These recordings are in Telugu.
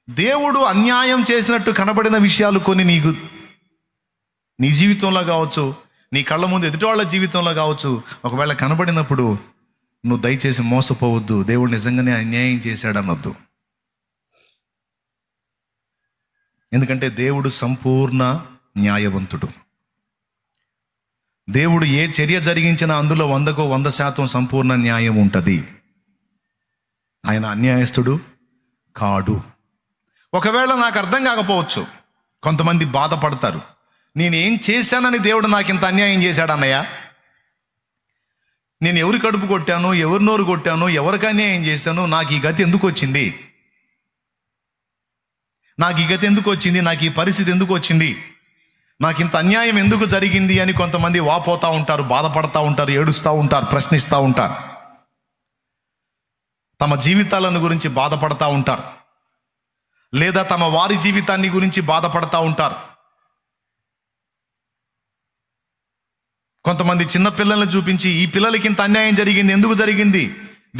దేవుడు అన్యాయం చేసినట్టు కనబడిన విషయాలు కొన్ని నీ జీవితంలో కావచ్చు, నీ కళ్ళ ముందు ఎదుటి వాళ్ళ జీవితంలో కావచ్చు, ఒకవేళ కనబడినప్పుడు నువ్వు దయచేసి మోసపోవద్దు. దేవుడు నిజంగానే అన్యాయం చేశాడనొద్దు. ఎందుకంటే దేవుడు సంపూర్ణ న్యాయవంతుడు. దేవుడు ఏ చర్య జరిగించినా అందులో 100% సంపూర్ణ న్యాయం ఉంటుంది. ఆయన అన్యాయస్తుడు కాడు. ఒకవేళ నాకు అర్థం కాకపోవచ్చు, కొంతమంది బాధపడతారు, నేనేం చేశానని దేవుడు నాకు ఇంత అన్యాయం చేశాడు అన్నయ్య, నేను ఎవరి కడుపు కొట్టాను, ఎవరి నోరు కొట్టాను, ఎవరికి అన్యాయం చేశాను, నాకు ఈ గతి ఎందుకు వచ్చింది, నాకు ఈ గతి ఎందుకు వచ్చింది, నాకు ఈ పరిస్థితి ఎందుకు వచ్చింది, నాకు ఇంత అన్యాయం ఎందుకు జరిగింది అని కొంతమంది వాపోతూ ఉంటారు, బాధపడతా ఉంటారు, ఏడుస్తూ ఉంటారు, ప్రశ్నిస్తూ ఉంటారు, తమ జీవితాలను గురించి బాధపడతా ఉంటారు, లేదా తమ వారి జీవితాన్ని గురించి బాధపడతా ఉంటారు. కొంతమంది చిన్నపిల్లల్ని చూపించి ఈ పిల్లలకి ఇంత అన్యాయం జరిగింది, ఎందుకు జరిగింది,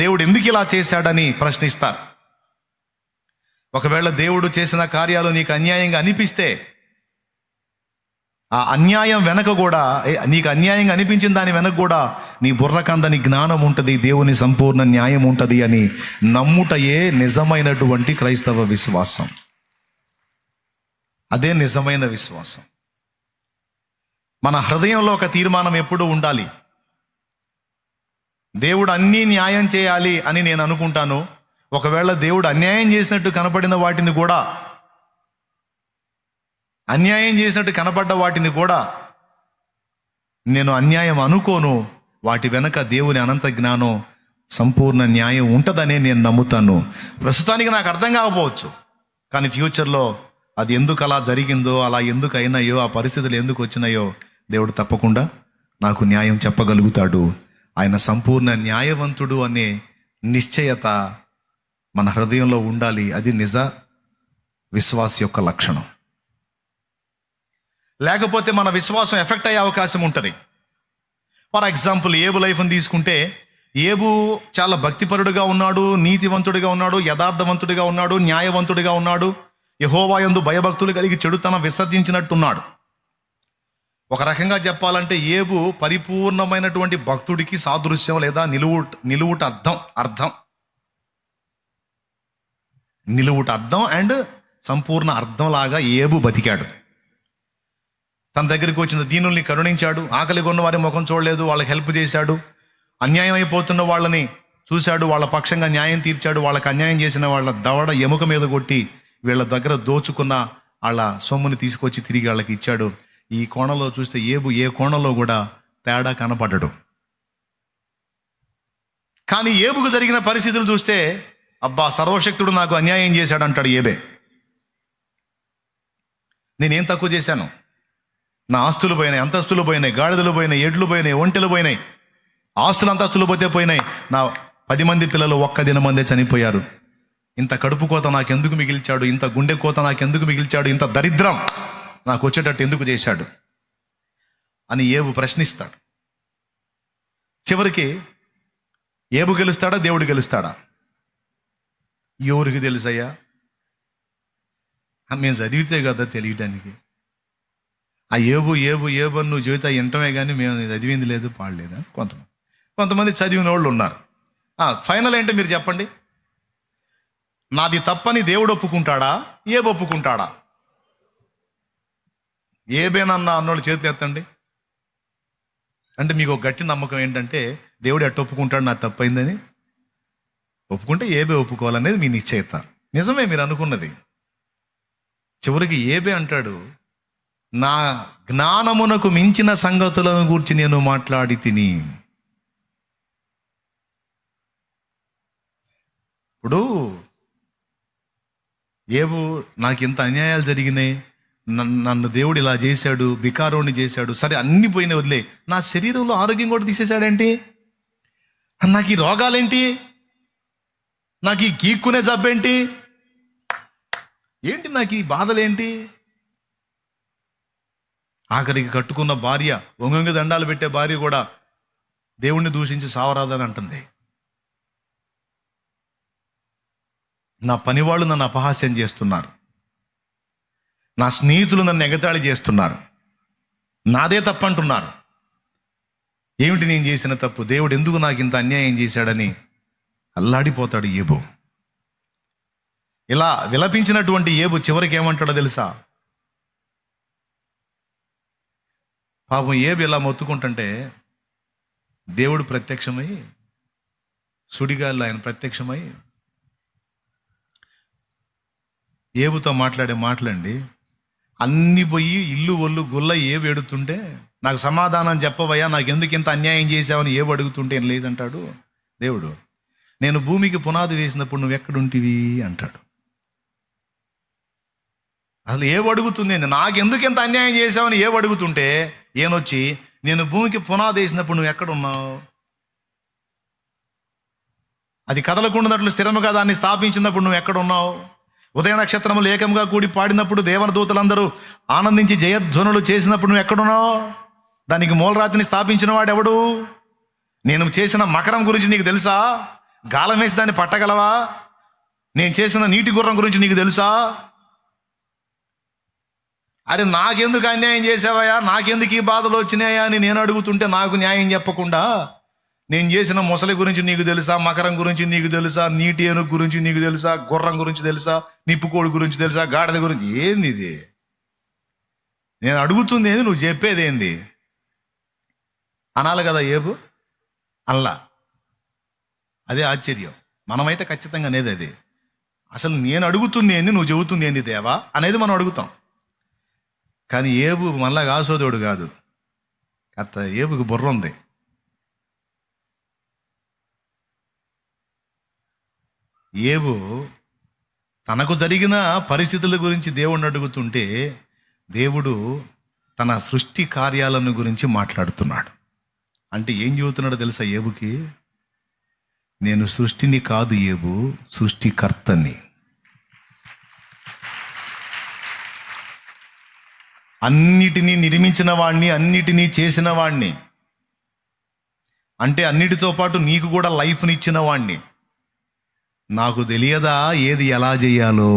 దేవుడు ఎందుకు ఇలా చేశాడని ప్రశ్నిస్తారు. ఒకవేళ దేవుడు చేసిన కార్యాలు నీకు అన్యాయంగా అనిపిస్తే, ఆ అన్యాయం వెనక కూడా, నీకు అన్యాయంగా అనిపించిన దాని వెనక కూడా నీ బుర్రకందని జ్ఞానం ఉంటుంది, దేవుని సంపూర్ణ న్యాయం ఉంటుంది అని నమ్ముటయే నిజమైనటువంటి క్రైస్తవ విశ్వాసం. అదే నిజమైన విశ్వాసం. మన హృదయంలో ఒక తీర్మానం ఎప్పుడూ ఉండాలి, దేవుడు అన్నీ న్యాయం చేయాలి అని నేను అనుకుంటాను. ఒకవేళ దేవుడు అన్యాయం చేసినట్టు కనపడిన వాటిని కూడా, అన్యాయం చేసినట్టు కనపడ్డ వాటిని కూడా నేను అన్యాయం అనుకోను. వాటి వెనక దేవుని అనంత జ్ఞానం, సంపూర్ణ న్యాయం ఉంటుందనే నేను నమ్ముతాను. ప్రస్తుతానికి నాకు అర్థం కాకపోవచ్చు, కానీ ఫ్యూచర్లో అది ఎందుకు అలా జరిగిందో, అలా ఎందుకు అయినాయో, ఆ పరిస్థితులు ఎందుకు వచ్చినాయో దేవుడు తప్పకుండా నాకు న్యాయం చెప్పగలుగుతాడు. ఆయన సంపూర్ణ న్యాయవంతుడు అనే నిశ్చయత మన హృదయంలో ఉండాలి. అది నిజ విశ్వాస యొక్క లక్షణం. లేకపోతే మన విశ్వాసం ఎఫెక్ట్ అయ్యే అవకాశం ఉంటుంది. ఫర్ ఎగ్జాంపుల్, ఏబు లైఫ్ని తీసుకుంటే, ఏబు చాలా భక్తిపరుడుగా ఉన్నాడు, నీతివంతుడిగా ఉన్నాడు, యథార్థవంతుడిగా ఉన్నాడు, న్యాయవంతుడిగా ఉన్నాడు, యెహోవా యందు భయభక్తులు కలిగి చెడుతనం విసర్జించినట్టున్నాడు. ఒక రకంగా చెప్పాలంటే ఏబు పరిపూర్ణమైనటువంటి భక్తుడికి సాదృశ్యం, లేదా నిలువుట అర్థం అండ్ సంపూర్ణ అర్థం లాగా ఏబు బతికాడు. తన దగ్గరికి వచ్చిన దీనుల్ని కరుణించాడు, ఆకలి కొన్న వారి ముఖం చూడలేదు, వాళ్ళకి హెల్ప్ చేశాడు, అన్యాయం అయిపోతున్న వాళ్ళని చూశాడు, వాళ్ళ పక్షంగా న్యాయం తీర్చాడు, వాళ్ళకి అన్యాయం చేసిన వాళ్ళ దవడ ఎముక మీద కొట్టి వీళ్ళ దగ్గర దోచుకున్న వాళ్ళ సొమ్ముని తీసుకొచ్చి తిరిగి వాళ్ళకి ఇచ్చాడు. ఈ కోణంలో చూస్తే ఏబు ఏ కోణంలో కూడా తేడా కనపడ్డాడు. కానీ ఏబుకు జరిగిన పరిస్థితులు చూస్తే, అబ్బా సర్వశక్తుడు నాకు అన్యాయం చేశాడు అంటాడు ఏబే. నేనేం తక్కువ చేశాను, నా ఆస్తులు పోయినాయి, అంతస్తులు పోయినాయి, గాడిదలు పోయినాయి, ఎడ్లు పోయినాయి, ఒంటెలు పోయినాయి, ఆస్తులు అంతస్తులు పోతే పోయినాయి, నా 10 మంది పిల్లలు ఒక్క దినమందే చనిపోయారు, ఇంత కడుపు కోత నాకెందుకు మిగిల్చాడు, ఇంత గుండె కోత నాకెందుకు మిగిల్చాడు, ఇంత దరిద్రం నాకు వచ్చేటట్టు ఎందుకు చేశాడు అని ఏబు ప్రశ్నిస్తాడు. చివరికి ఏబు గెలుస్తాడా, దేవుడు గెలుస్తాడా? ఎవరికి తెలుసయ్యా? మేము చదివితే కదా తెలియటానికి. ఆ ఏబు అని నువ్వు జీవితం వింటమే కానీ మేము చదివింది లేదు, పాడలేదు అని కొంతమంది చదివిన వాళ్ళు ఉన్నారు. ఫైనల్ ఏంటో మీరు చెప్పండి. నాది తప్పని దేవుడు ఒప్పుకుంటాడా, ఏబు ఒప్పుకుంటాడా? ఏబేనన్నా అన్నోళ్ళు చేతులు ఎత్తండి. అంటే మీకు ఒక గట్టి నమ్మకం ఏంటంటే, దేవుడు ఎట్ట ఒప్పుకుంటాడు నాకు తప్పైందని? ఒప్పుకుంటే ఏబే ఒప్పుకోవాలనేది మీ నిశ్చయిత. నిజమే మీరు అనుకున్నది. చివరికి ఏబే అంటాడు, నా జ్ఞానమునకు మించిన సంగతులను గురించి నేను మాట్లాడి తిని. ఇప్పుడు ఏబు నాకు ఇంత అన్యాయాలు జరిగినాయి, నన్ను దేవుడు ఇలా చేశాడు, బికారోని చేశాడు, సరే అన్ని పోయినాయి వదిలే, నా శరీరంలో ఆరోగ్యం కూడా తీసేశాడేంటి, నాకు ఈ రోగాలేంటి, నాకు ఈ గీక్కునే జబ్బేంటి, ఏంటి నాకు ఈ బాధలేంటి? ఆఖరికి కట్టుకున్న భార్య, వంగంగి దండాలు పెట్టే భార్య కూడా దేవుణ్ణి దూషించి సావరాదని అంటుంది. నా పనివాళ్ళు నన్ను అపహాస్యం చేస్తున్నారు, నా స్నేహితులు నన్ను ఎగతాళి చేస్తున్నారు, నాదే తప్పు అంటున్నారు. ఏమిటి నేను చేసిన తప్పు? దేవుడు ఎందుకు నాకు ఇంత అన్యాయం చేశాడని అల్లాడిపోతాడు ఏబు. ఇలా విలపించినటువంటి ఏబు చివరికి ఏమంటాడో తెలుసా? పాపం ఏబు ఇలా మొత్తుకుంటుంటే దేవుడు ప్రత్యక్షమై, సుడిగాల్లో ఆయన ప్రత్యక్షమై ఏబుతో మాట్లాడే మాటలండి. అన్ని పోయి ఇల్లు ఒళ్ళు గుల్ల ఏబు ఎడుతుంటే, నాకు సమాధానం చెప్పవయ్యా, నాకు ఎందుకు ఇంత అన్యాయం చేసావని ఏబు అడుగుతుంటే ఏం లేదంటాడు దేవుడు. నేను భూమికి పునాది వేసినప్పుడు నువ్వు ఎక్కడుంటివి అంటాడు. అసలు ఏబు అడుగుతుంది, నాకెందుకు ఇంత అన్యాయం చేసావని ఏబు అడుగుతుంటే ఏనొచ్చి, నేను భూమికి పునాది వేసినప్పుడు నువ్వు ఎక్కడున్నావు, అది కదలకుండానట్లు స్థిరముగా దాన్ని స్థాపించినప్పుడు నువ్వు ఎక్కడున్నావు, ఉదయ నక్షత్రములు ఏకంగా కూడి పాడినప్పుడు దేవదూతలందరూ ఆనందించి జయధ్వనులు చేసినప్పుడు నువ్వు ఎక్కడున్నావు, దానికి మూలరాతిని స్థాపించిన వాడెవడు, నేను చేసిన మకరం గురించి నీకు తెలుసా, గాలం వేసి దాన్ని పట్టగలవా, నేను చేసిన నీటి గుర్రం గురించి నీకు తెలుసా? అరే నాకెందుకు అన్యాయం చేసావయ్యా, నాకెందుకు ఈ బాధలు వచ్చినాయా అని నేను అడుగుతుంటే నాకు న్యాయం చెప్పకుండా, నేను చేసిన మొసలి గురించి నీకు తెలుసా, మకరం గురించి నీకు తెలుసా, నీటి ఏనుగు గురించి నీకు తెలుసా, గుర్రం గురించి తెలుసా, నిప్పుకోడి గురించి తెలుసా, గాడిద గురించి, ఏంది ఇది? నేను అడుగుతుంది ఏంది, నువ్వు చెప్పేది ఏంది అనాలి కదా ఏబు. అల్లా అదే ఆశ్చర్యం. మనమైతే ఖచ్చితంగా అనేది అదే. అసలు నేను అడుగుతుంది ఏంది, నువ్వు చెబుతుంది ఏంది దేవా అనేది మనం అడుగుతాం. కానీ ఏబు మళ్ళా కాసోదోడు కాదు, ఏబుకి బుర్ర ఉంది. ఏబు తనకు జరిగిన పరిస్థితుల గురించి దేవుణ్ణి అడుగుతుంటే, దేవుడు తన సృష్టి కార్యాలను గురించి మాట్లాడుతున్నాడు. అంటే ఏం చెబుతున్నాడో తెలుసా ఏబుకి? నేను సృష్టిని కాదు ఏబు, సృష్టికర్తని. అన్నిటినీ నిర్మించిన వాణ్ణి, అన్నిటినీ చేసిన వాణ్ణి, అంటే అన్నిటితో పాటు నీకు కూడా లైఫ్ని ఇచ్చిన వాణ్ణి. నాకు తెలియదా ఏది ఎలా చేయాలో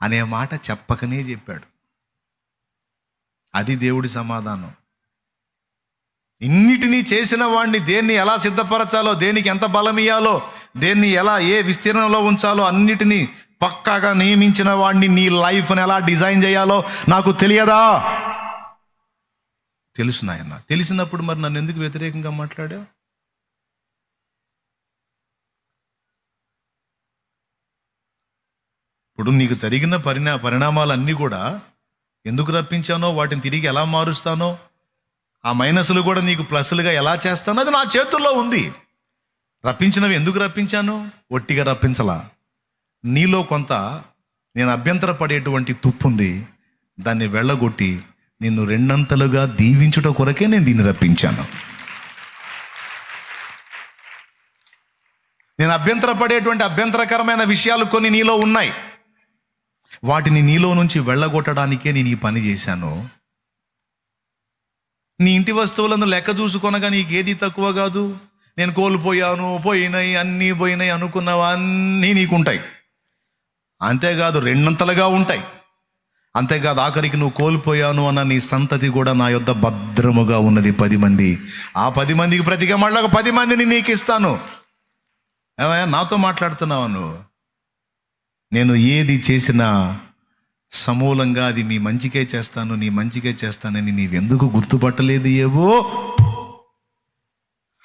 అనే మాట చెప్పకనే చెప్పాడు. అది దేవుడి సమాధానం. ఇన్నిటినీ చేసిన వాడిని దేన్ని ఎలా సిద్ధపరచాలో, దేనికి ఎంత బలం ఇయ్యాలో, దేన్ని ఎలా ఏ విస్తీర్ణంలో ఉంచాలో అన్నిటినీ పక్కాగా నియమించిన వాడిని, నీ లైఫ్ని ఎలా డిజైన్ చేయాలో నాకు తెలియదా? తెలుసు నాయన. తెలిసినప్పుడు మరి నన్ను ఎందుకు వ్యతిరేకంగా మాట్లాడావు? ఇప్పుడు నీకు జరిగిన పరిణామాలన్నీ కూడా ఎందుకు రప్పించానో, వాటిని తిరిగి ఎలా మారుస్తానో, ఆ మైనస్లు కూడా నీకు ప్లస్లుగా ఎలా చేస్తానో అది నా చేతుల్లో ఉంది. రప్పించినవి ఎందుకు రప్పించాను? ఒట్టిగా రప్పించలా. నీలో కొంత నేను అభ్యంతర పడేటువంటి తుప్పు ఉంది, దాన్ని వెళ్ళగొట్టి నిన్ను రెండంతలుగా దీవించుట కొరకే నేను దీన్ని రప్పించాను. నేను అభ్యంతర పడేటువంటి అభ్యంతరకరమైన విషయాలు కొన్ని నీలో ఉన్నాయి, వాటిని నీలో నుంచి వెళ్ళగొట్టడానికే నేను ఈ పని చేశాను. నీ ఇంటి వస్తువులను లెక్క చూసుకొనగా నీకేది తక్కువ కాదు. నేను కోల్పోయాను, పోయినాయి, అన్నీ పోయినాయి అనుకున్నవన్నీ నీకుంటాయి. అంతేకాదు రెండంతలుగా ఉంటాయి. అంతేకాదు ఆఖరికి నువ్వు కోల్పోయాను అన్న నీ సంతతి కూడా నా యొద్ద భద్రముగా ఉన్నది 10 మంది. ఆ 10 మందికి ప్రతిగా మళ్ళీ ఒక 10 మందిని నీకు ఇస్తాను. ఏమయ్యా నాతో మాట్లాడుతున్నావా నువ్వు? నేను ఏది చేసినా సమూలంగా అది మీ మంచికే చేస్తాను, నీ మంచికే చేస్తానని నీవెందుకు గుర్తుపట్టలేదు ఏవో?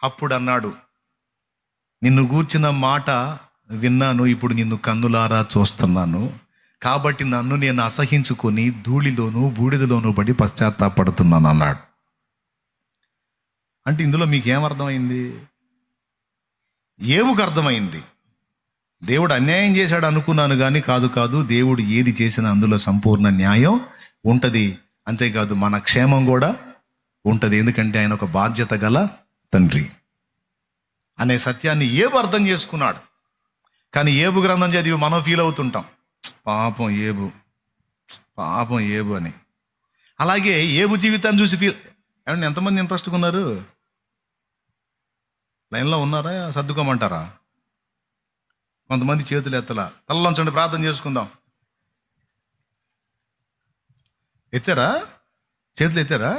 అప్పుడు అన్నాడు, నిన్ను గూర్చిన మాట విన్నాను, ఇప్పుడు నిన్ను కన్నులారా చూస్తున్నాను, కాబట్టి నన్ను నేను అసహించుకొని ధూళిలోనూ బూడిదలోనూ పడి పశ్చాత్తాపడుతున్నాను అన్నాడు. అంటే ఇందులో మీకేమర్థమైంది? ఏవుకు అర్థమైంది దేవుడు అన్యాయం చేశాడు అనుకున్నాను, కానీ కాదు, దేవుడు ఏది చేసినా అందులో సంపూర్ణ న్యాయం ఉంటుంది. అంతేకాదు మన క్షేమం కూడా ఉంటుంది, ఎందుకంటే ఆయన ఒక బాధ్యత గల తండ్రి అనే సత్యాన్ని ఏబు అర్థం చేసుకున్నాడు. కానీ ఏబు గ్రంథం చదివి మనం ఫీల్ అవుతుంటాం, పాపం ఏబు అని. అలాగే ఏబు జీవితాన్ని చూసి ఏమంటే ఎంతమంది ఇంట్రెస్ట్గా ఉన్నారు? లైన్లో ఉన్నారా? సర్దుకోమంటారా? కొంతమంది చేతులు ఎత్తలా. తల్లంచండి, ప్రార్థన చేసుకుందాం. ఎత్తారా? చేతులు ఎత్తారా?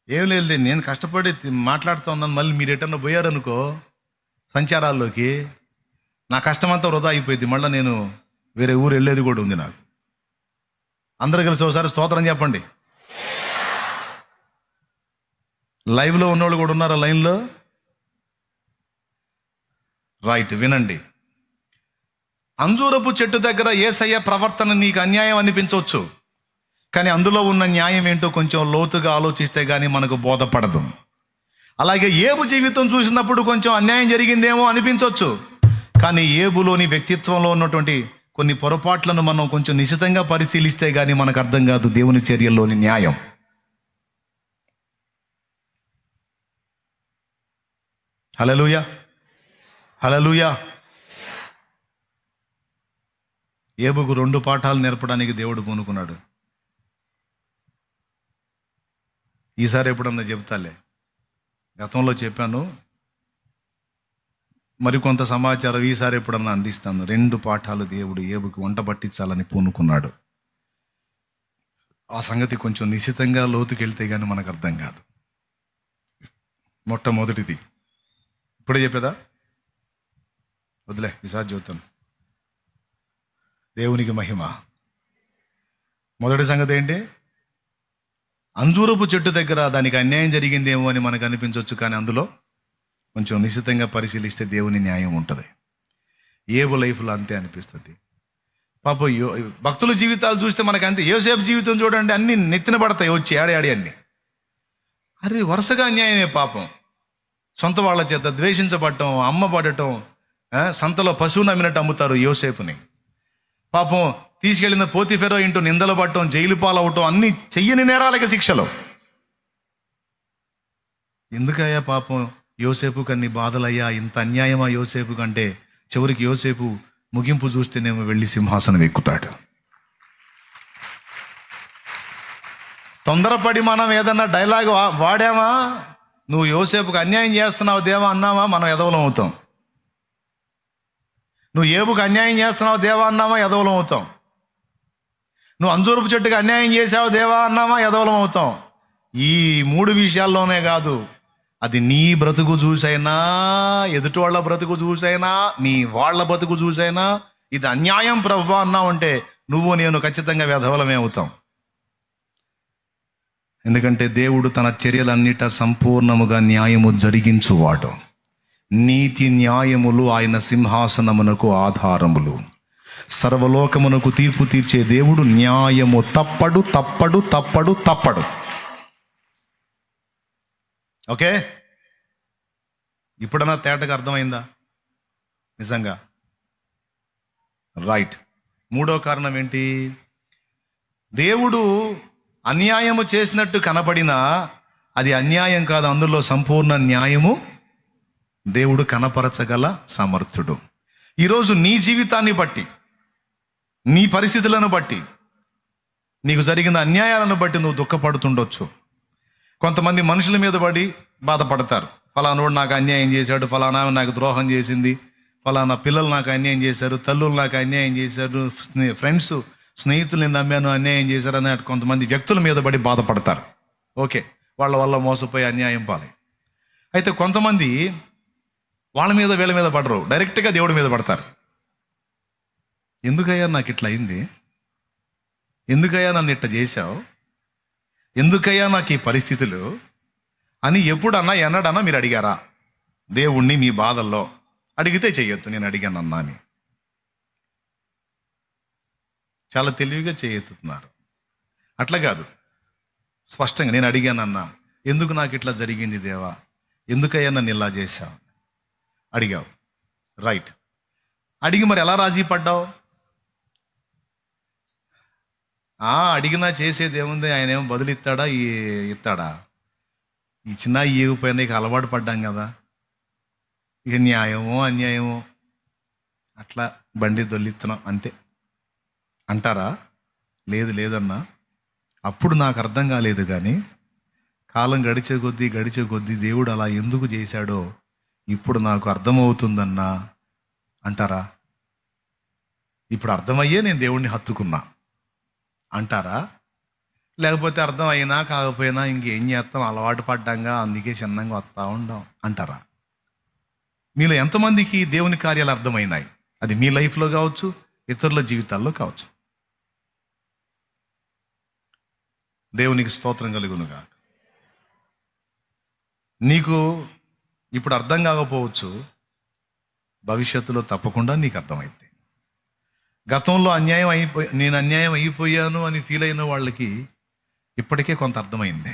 ఏం లేదు, నేను కష్టపడి మాట్లాడుతూ ఉన్నాను. మళ్ళీ మీరు ఎటన్నా పోయారనుకో సంచారాల్లోకి, నా కష్టమంతా వృధా అయిపోయింది. మళ్ళీ నేను వేరే ఊరు వెళ్ళేది కూడా ఉంది నాకు. అందరూ కలిసి ఒకసారి స్తోత్రం చెప్పండి. లైవ్లో ఉన్నవాళ్ళు కూడా ఉన్నారా? లైన్లో రైట్, వినండి. అంజూరపు చెట్టు దగ్గర యేసయ్య ప్రవర్తన నీకు అన్యాయం అనిపించవచ్చు, కానీ అందులో ఉన్న న్యాయం ఏంటో కొంచెం లోతుగా ఆలోచిస్తే కానీ మనకు బోధపడదు. అలాగే ఏబు జీవితం చూసినప్పుడు కొంచెం అన్యాయం జరిగిందేమో అనిపించవచ్చు, కానీ ఏబులోని వ్యక్తిత్వంలో ఉన్నటువంటి కొన్ని పొరపాట్లను మనం కొంచెం నిశితంగా పరిశీలిస్తే కానీ మనకు అర్థం కాదు దేవుని చర్యల్లోని న్యాయం. హల్లెలూయా, హల్లెలూయా. ఏబుకు 2 పాఠాలు నేర్పడానికి దేవుడు పూనుకున్నాడు. ఈసారి ఎప్పుడన్నా చెప్తాలే, గతంలో చెప్పాను, మరికొంత సమాచారం ఈసారి ఎప్పుడన్నా అందిస్తాను. 2 పాఠాలు దేవుడు ఏబుకు వంట పట్టించాలని పూనుకున్నాడు. ఆ సంగతి కొంచెం నిశితంగా లోతుకెళ్తే కానీ మనకు అర్థం కాదు. మొట్టమొదటిది ఇప్పుడే చెప్పేదా? వదిలే, ఈసారి చెబుతాను. దేవునికి మహిమ. మొదటి సంగతి ఏంటి? అంజూరపు చెట్టు దగ్గర దానికి అన్యాయం జరిగిందేమో అని మనకు అనిపించవచ్చు, కానీ అందులో కొంచెం నిశితంగా పరిశీలిస్తే దేవుని న్యాయం ఉంటుంది. ఏబు లైఫ్లో అంతే అనిపిస్తుంది. పాప భక్తుల జీవితాలు చూస్తే మనకు అంతే. యోసేపు జీవితం చూడండి, అన్ని నెత్తిన పడతాయి వచ్చి ఆడి అన్ని. అరే వరుసగా అన్యాయమే పాపం. సొంత వాళ్ళ చేత ద్వేషించబడటం, అమ్మబడటం, సంతలో పశువుని అమ్మినట్టు అమ్ముతారు యోసేపుని. పాపం తీసుకెళ్ళిన పోతిఫెరో ఇంటూ నిందలు పడటం, జైలు పాలవటం, అన్ని చెయ్యని నేరాలకి శిక్షలు. ఎందుకయ్యా పాపం యోసేపుకి అన్ని బాధలయ్యా, ఇంత అన్యాయమా యోసేపు కంటే? చివరికి యోసేపు ముగింపు చూస్తేనేమో వెళ్ళి సింహాసనం ఎక్కుతాడు. తొందరపడి మనం ఏదన్నా డైలాగ్ వాడామా, నువ్వు యోసేపుకి అన్యాయం చేస్తున్నావు దేవా అన్నావా, మనం ఎదవలం అవుతాం. నువ్వు ఏబుకు అన్యాయం చేస్తున్నావు దేవా అన్నావా, ఎదవలం అవుతాం. నువ్వు అంజూరపు చెట్టుకి అన్యాయం చేసావు దేవా అన్నావా, ఎదవలం అవుతాం. ఈ 3 విషయాల్లోనే కాదు, అది నీ బ్రతుకు చూసైనా, ఎదుటి వాళ్ళ బ్రతుకు చూసైనా, నీ వాళ్ళ బ్రతుకు చూసైనా ఇది అన్యాయం ప్రభువా అన్నావంటే నువ్వు నేను ఖచ్చితంగా వెధవలమే అవుతాం. ఎందుకంటే దేవుడు తన చర్యలన్నిట సంపూర్ణముగా న్యాయము జరిగించువాడు. నీతి న్యాయములు ఆయన సింహాసనమునకు ఆధారములు. సర్వలోకమునకు తీర్పు తీర్చే దేవుడు న్యాయము తప్పడు తప్పడు తప్పడు తప్పడు. ఓకే, ఇప్పుడన్నా తేటగా అర్థమైందా? నిజంగా రైట్. 3వ కారణం ఏంటి? దేవుడు అన్యాయము చేసినట్టు కనపడినా అది అన్యాయం కాదు, అందులో సంపూర్ణ న్యాయము దేవుడు కనపరచగల సమర్థుడు. ఈరోజు నీ జీవితాన్ని బట్టి, నీ పరిస్థితులను బట్టి, నీకు జరిగిన అన్యాయాలను బట్టి నువ్వు దుఃఖపడుతుండొచ్చు. కొంతమంది మనుషుల మీద పడి బాధపడతారు. ఫలానోడు నాకు అన్యాయం చేశాడు, ఫలానా నాకు ద్రోహం చేసింది, ఫలానా పిల్లలు నాకు అన్యాయం చేశారు, తల్లులు నాకు అన్యాయం చేశారు, ఫ్రెండ్స్ స్నేహితుల్ని నమ్మాను అన్యాయం చేశారు అని కొంతమంది వ్యక్తుల మీద పడి బాధపడతారు. ఓకే, వాళ్ళ వల్ల మోసపోయి అన్యాయం పాలే. అయితే కొంతమంది వాళ్ళ మీద వీళ్ళ మీద పడరు, డైరెక్ట్గా దేవుడి మీద పడతారు. ఎందుకయ్యా నాకు ఇట్లా అయింది, ఎందుకయ్యా నన్ను ఇట్లా చేశావు, ఎందుకయ్యా నాకు ఈ పరిస్థితులు అని ఎప్పుడన్నా ఎన్నడన్నా మీరు అడిగారా? దేవుణ్ణి మీ బాధల్లో అడిగితే చెయ్యొద్దు, నేను అడిగానన్నా అని. చాలా తెలివిగా చేయెత్తుతున్నారు. అట్లా కాదు, స్పష్టంగా నేను అడిగానన్నా, ఎందుకు నాకు ఇట్లా జరిగింది దేవా, ఎందుకయ్యా నన్ను ఇలా చేశావు అడిగావు. రైట్, అడిగి మరి ఎలా రాజీ పడ్డావు? అడిగినా చేసేది ఏముంది, ఆయన ఏమో బదులిస్తాడా ఇస్తాడా? ఈ చిన్న ఇవ్వకపోయినా ఇక అలవాటు పడ్డాం కదా, ఇక న్యాయమో అన్యాయమో అట్లా బండి దొల్లిస్తున్నాం అంతే అంటారా? లేదన్నా, అప్పుడు నాకు అర్థం కాలేదు, కానీ కాలం గడిచే కొద్దీ దేవుడు అలా ఎందుకు చేశాడో ఇప్పుడు నాకు అర్థమవుతుందన్నా అంటారా? ఇప్పుడు అర్థమయ్యే నేను దేవుణ్ణి హత్తుకున్నా అంటారా? లేకపోతే అర్థం అయినా కాకపోయినా ఇంకేం చేస్తాం, అలవాటు పడ్డాంగా, అందుకే చిన్నంగా వస్తూ ఉండం అంటారా? మీలో ఎంతమందికి దేవుని కార్యాలు అర్థమైనాయి? అది మీ లైఫ్లో కావచ్చు, ఇతరుల జీవితాల్లో కావచ్చు. దేవునికి స్తోత్రం కలుగునుగా. నీకు ఇప్పుడు అర్థం కాకపోవచ్చు, భవిష్యత్తులో తప్పకుండా నీకు అర్థమైంది. గతంలో నేను అన్యాయం అయిపోయాను అని ఫీల్ అయిన వాళ్ళకి ఇప్పటికే కొంత అర్థమైంది.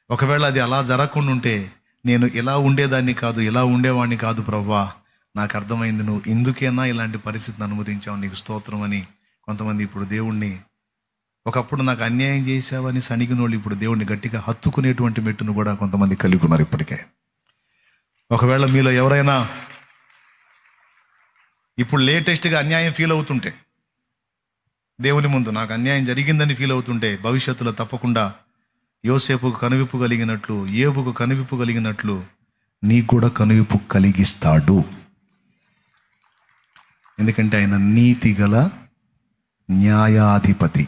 ఒకవేళ అది అలా జరగకుండా ఉంటే, నేను ఇలా ఉండేదాన్ని కాదు, ఇలా ఉండేవాడిని కాదు ప్రభువా, నాకు అర్థమైంది, నువ్వు ఎందుకైనా ఇలాంటి పరిస్థితిని అనుమతించావు, నీకు స్తోత్రం అని కొంతమంది ఇప్పుడు దేవుణ్ణి, ఒకప్పుడు నాకు అన్యాయం చేశావని సణిగిన వాళ్ళు ఇప్పుడు దేవుణ్ణి గట్టిగా హత్తుకునేటువంటి మెట్టును కూడా కొంతమంది కలిగి ఉన్నారు ఇప్పటికే. ఒకవేళ మీలో ఎవరైనా ఇప్పుడు లేటెస్ట్గా అన్యాయం ఫీల్ అవుతుంటే, దేవుని ముందు నాకు అన్యాయం జరిగిందని ఫీల్ అవుతుంటే, భవిష్యత్తులో తప్పకుండా యోసేపుకు కనువిప్పు కలిగినట్లు, ఏబుకు కనువిప్పు కలిగినట్లు నీకు కూడా కనువిప్పు కలిగిస్తాడు. ఎందుకంటే ఆయన నీతి గల న్యాయాధిపతి.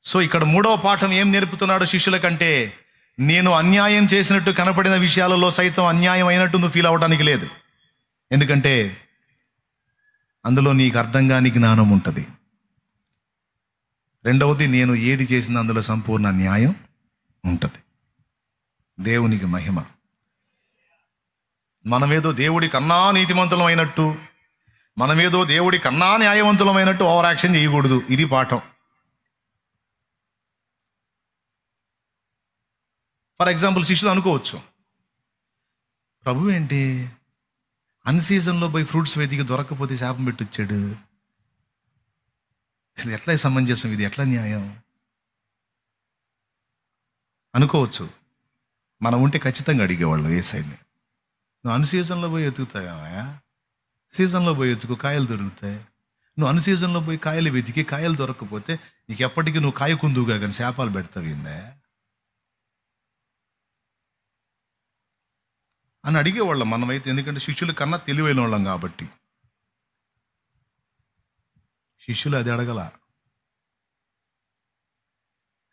సో ఇక్కడ మూడవ పాఠం ఏం నేర్పుతున్నాడు శిష్యులకంటే, నేను అన్యాయం చేసినట్టు కనపడిన విషయాలలో సైతం అన్యాయం అయినట్టు నువ్వు ఫీల్ అవ్వడానికి లేదు. ఎందుకంటే అందులో నీకు అర్థం కాని జ్ఞానం ఉంటుంది. రెండవది, నేను ఏది చేసినా అందులో సంపూర్ణ న్యాయం ఉంటుంది. దేవునికి మహిమ. మనమేదో దేవుడి కన్నా నీతిమంతులమైనట్టు, మనమేదో దేవుడి కన్నా న్యాయవంతులమైనట్టు ఓవర్ యాక్షన్ చేయకూడదు. ఇది పాఠం. ఫర్ ఎగ్జాంపుల్, శిష్యులు అనుకోవచ్చు, ప్రభు ఏంటి అన్సీజన్లో పోయి ఫ్రూట్స్ వెతికి దొరకకపోతే శాపం పెట్టొచ్చాడు, అసలు ఎట్లా సమంజసం, ఇది ఎట్లా న్యాయం అనుకోవచ్చు. మనం ఉంటే ఖచ్చితంగా అడిగేవాళ్ళు ఏ సైడ్ని, నువ్వు అన్సీజన్లో పోయి ఎతుకుతావా, సీజన్లో పోయి ఎతుకు కాయలు దొరుకుతాయి. నువ్వు అన్సీజన్లో పోయి కాయలు వెతికి కాయలు దొరకకపోతే నీకు ఎప్పటికీ నువ్వు కాయకుందువుగా కానీ శాపాలు పెడతావిందే అని అడిగేవాళ్ళం మనమైతే. ఎందుకంటే శిష్యుల కన్నా తెలివైన వాళ్ళం కాబట్టి. శిష్యులు అది అడగల.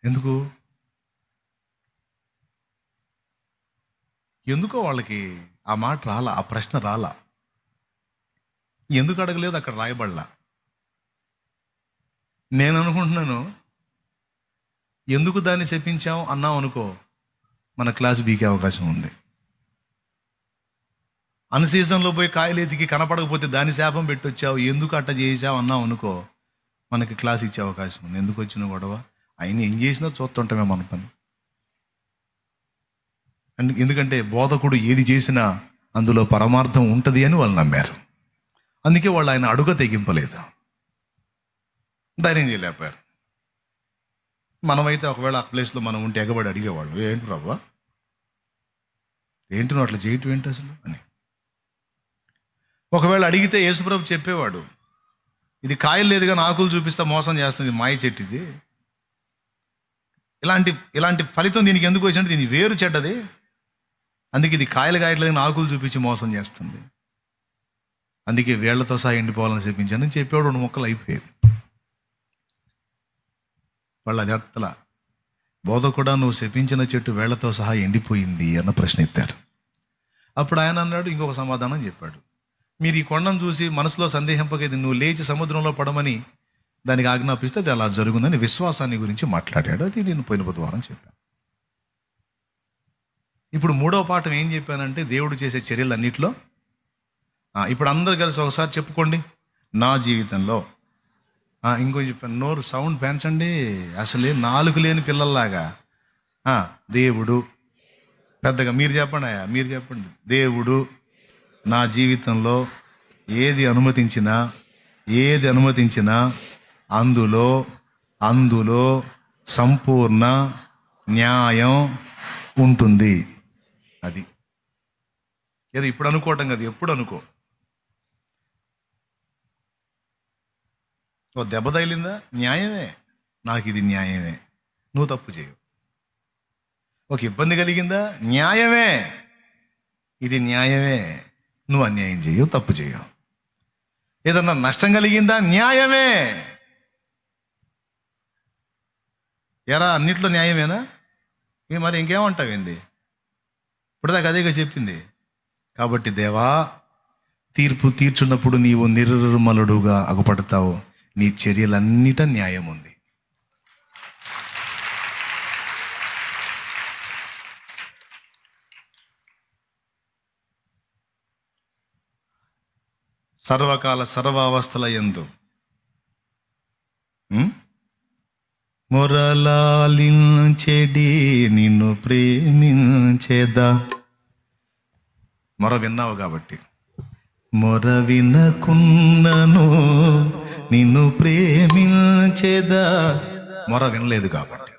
ఎందుకో వాళ్ళకి ఆ మాట రాలా, ఆ ప్రశ్న రాలా. ఎందుకు అడగలేదు అక్కడ రాయబడలా. నేను అనుకుంటున్నాను, ఎందుకు దాన్ని చెప్పించాం అన్నాం అనుకో, మన క్లాస్ బీకే అవకాశం ఉంది. అన్సీజన్లో పోయి కాయలు ఎతికి కనపడకపోతే దాన్ని శాపం పెట్టొచ్చావు, ఎందుకు అట్ట చేసావు అన్నావు అనుకో, మనకి క్లాస్ ఇచ్చే అవకాశం ఉంది. ఎందుకు వచ్చిన గొడవ, ఆయన ఏం చేసినా చూస్తుంటామే మన పని. ఎందుకంటే బోధకుడు ఏది చేసినా అందులో పరమార్థం ఉంటుంది అని వాళ్ళు నమ్మారు. అందుకే వాళ్ళు ఆయన అడుగ తెగింపలేదు, ధైర్యం చేయలేపారు. మనమైతే ఒకవేళ ఆ ప్లేస్లో మనం ఉంటే ఎగబడి అడిగేవాళ్ళు, ఏంటి ప్రభా, ఏంటి నువ్వు అట్లా చేయటం ఏంటి అసలు అని. ఒకవేళ అడిగితే యేసుప్రభు చెప్పేవాడు, ఇది కాయలు లేదు కానీ ఆకులు చూపిస్తా మోసం చేస్తుంది, మాయ చెట్టు ఇది, ఇలాంటి ఫలితం దీనికి ఎందుకు వచ్చినట్టు, దీని వేరు చెడ్డది, అందుకే ఇది కాయలు కాయట్లేదు కానీ ఆకులు చూపించి మోసం చేస్తుంది, అందుకే వేళ్లతో సహా ఎండిపోవాలని చెప్పించానని చెప్పేవాడు. 2 మొక్కలు అయిపోయేది. వాళ్ళు అది అర్థలా. బోధ కూడా నువ్వు శపించిన చెట్టు వేళ్లతో సహా ఎండిపోయింది అన్న ప్రశ్న ఎత్తారు. అప్పుడు ఆయన అన్నాడు, ఇంకొక సమాధానం చెప్పాడు, మీరు ఈ కొండను చూసి మనసులో సందేహింపకేది, నువ్వు లేచి సముద్రంలో పడమని దానికి ఆజ్ఞాపిస్తే అది అలా జరుగుతుందని విశ్వాసాన్ని గురించి మాట్లాడాడు. అది నేను పోయిన బుధవారం చెప్పాను. ఇప్పుడు మూడవ పాఠం ఏం చెప్పానంటే, దేవుడు చేసే చర్యలన్నిటిలో ఇప్పుడు అందరు కలిసి ఒకసారి చెప్పుకోండి, నా జీవితంలో. ఇంకొంచెం చెప్పాను, నోరు సౌండ్ పెంచండి, అసలే నాలుగు లేని పిల్లల్లాగా. దేవుడు పెద్దగా మీరు చెప్పండి, దేవుడు నా జీవితంలో ఏది అనుమతించినా అందులో సంపూర్ణ న్యాయం ఉంటుంది. అది ఏదో ఇప్పుడు అనుకోవటం కదా, ఎప్పుడు అనుకో. ఓ దెబ్బ తగిలిందా, న్యాయమే, నాకు ఇది న్యాయమే, నువ్వు తప్పు చేయవు. ఒక ఇబ్బంది కలిగిందా, న్యాయమే, ఇది న్యాయమే. నువ్వు అన్యాయం చేయవు, తప్పు చేయవు. ఏదన్నా నష్టం కలిగిందా? న్యాయమే. ఎరా అన్నిట్లో న్యాయమేనా? మరి ఇంకేమంటావేంది? ఇప్పటిదాకా అదేగా చెప్పింది. కాబట్టి దేవా, తీర్పు తీర్చున్నప్పుడు నీవు నిర్మలుడుగా అగుపడతావు. నీ చర్యలన్నిట న్యాయం ఉంది. సర్వకాల సర్వావస్థల యందు మొరలాలించెడి నిన్ను ప్రేమించేదా. మొర విన్నావు కాబట్టి. మొర వినకున్నను నిన్ను ప్రేమించేదా. మొర వినలేదు కాబట్టి.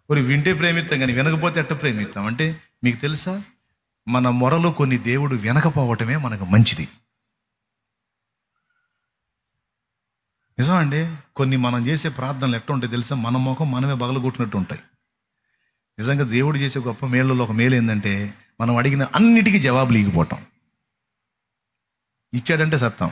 మరి వింటే ప్రేమిస్తాం, కానీ వినకపోతే ఎట్ట ప్రేమిస్తాం? అంటే మీకు తెలుసా, మన మొరలో కొన్ని దేవుడు వినకపోవటమే మనకు మంచిది. నిజమా అండి? కొన్ని మనం చేసే ప్రార్థనలు ఎట్లా ఉంటాయి తెలుసా? మన ముఖం మనమే బగలగొట్టినట్టు ఉంటాయి. నిజంగా దేవుడు చేసే గొప్ప మేళ్ళలో ఒక మేలు ఏంటంటే, మనం అడిగిన అన్నిటికీ జవాబులు ఇగిపోవటం. ఇచ్చాడంటే సత్యం.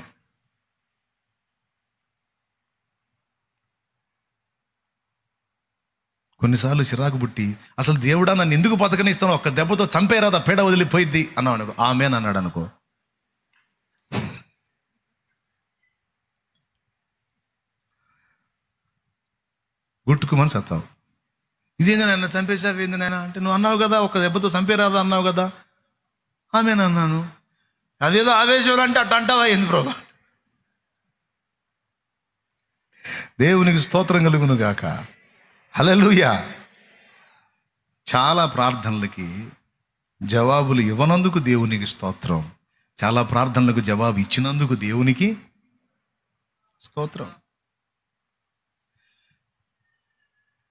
కొన్నిసార్లు చిరాకు పుట్టి, అసలు దేవుడా నన్ను ఎందుకు బతకనిస్తాను, ఒక్క దెబ్బతో చంపేరాదా, పేడ వదిలిపోయిద్ది అన్నావు అనుకో, ఆమెన్ అన్నాడు అనుకో, గుట్టుకుమని సత్తావు. ఇదేంది నన్ను చంపేసావు, ఏంది నాయన అంటే, నువ్వు అన్నావు కదా ఒక్క దెబ్బతో చంపేరాదా అన్నావు కదా, ఆమెన్ అన్నాను. అదేదో ఆవేశంలో అంటే అట్ట అంటావా ఏంది ప్రభా? దేవునికి స్తోత్రం కలుగును గాక. హల్లెలూయా. చాలా ప్రార్థనలకి జవాబులు ఇవ్వనందుకు దేవునికి స్తోత్రం, చాలా ప్రార్థనలకు జవాబు ఇచ్చినందుకు దేవునికి స్తోత్రం.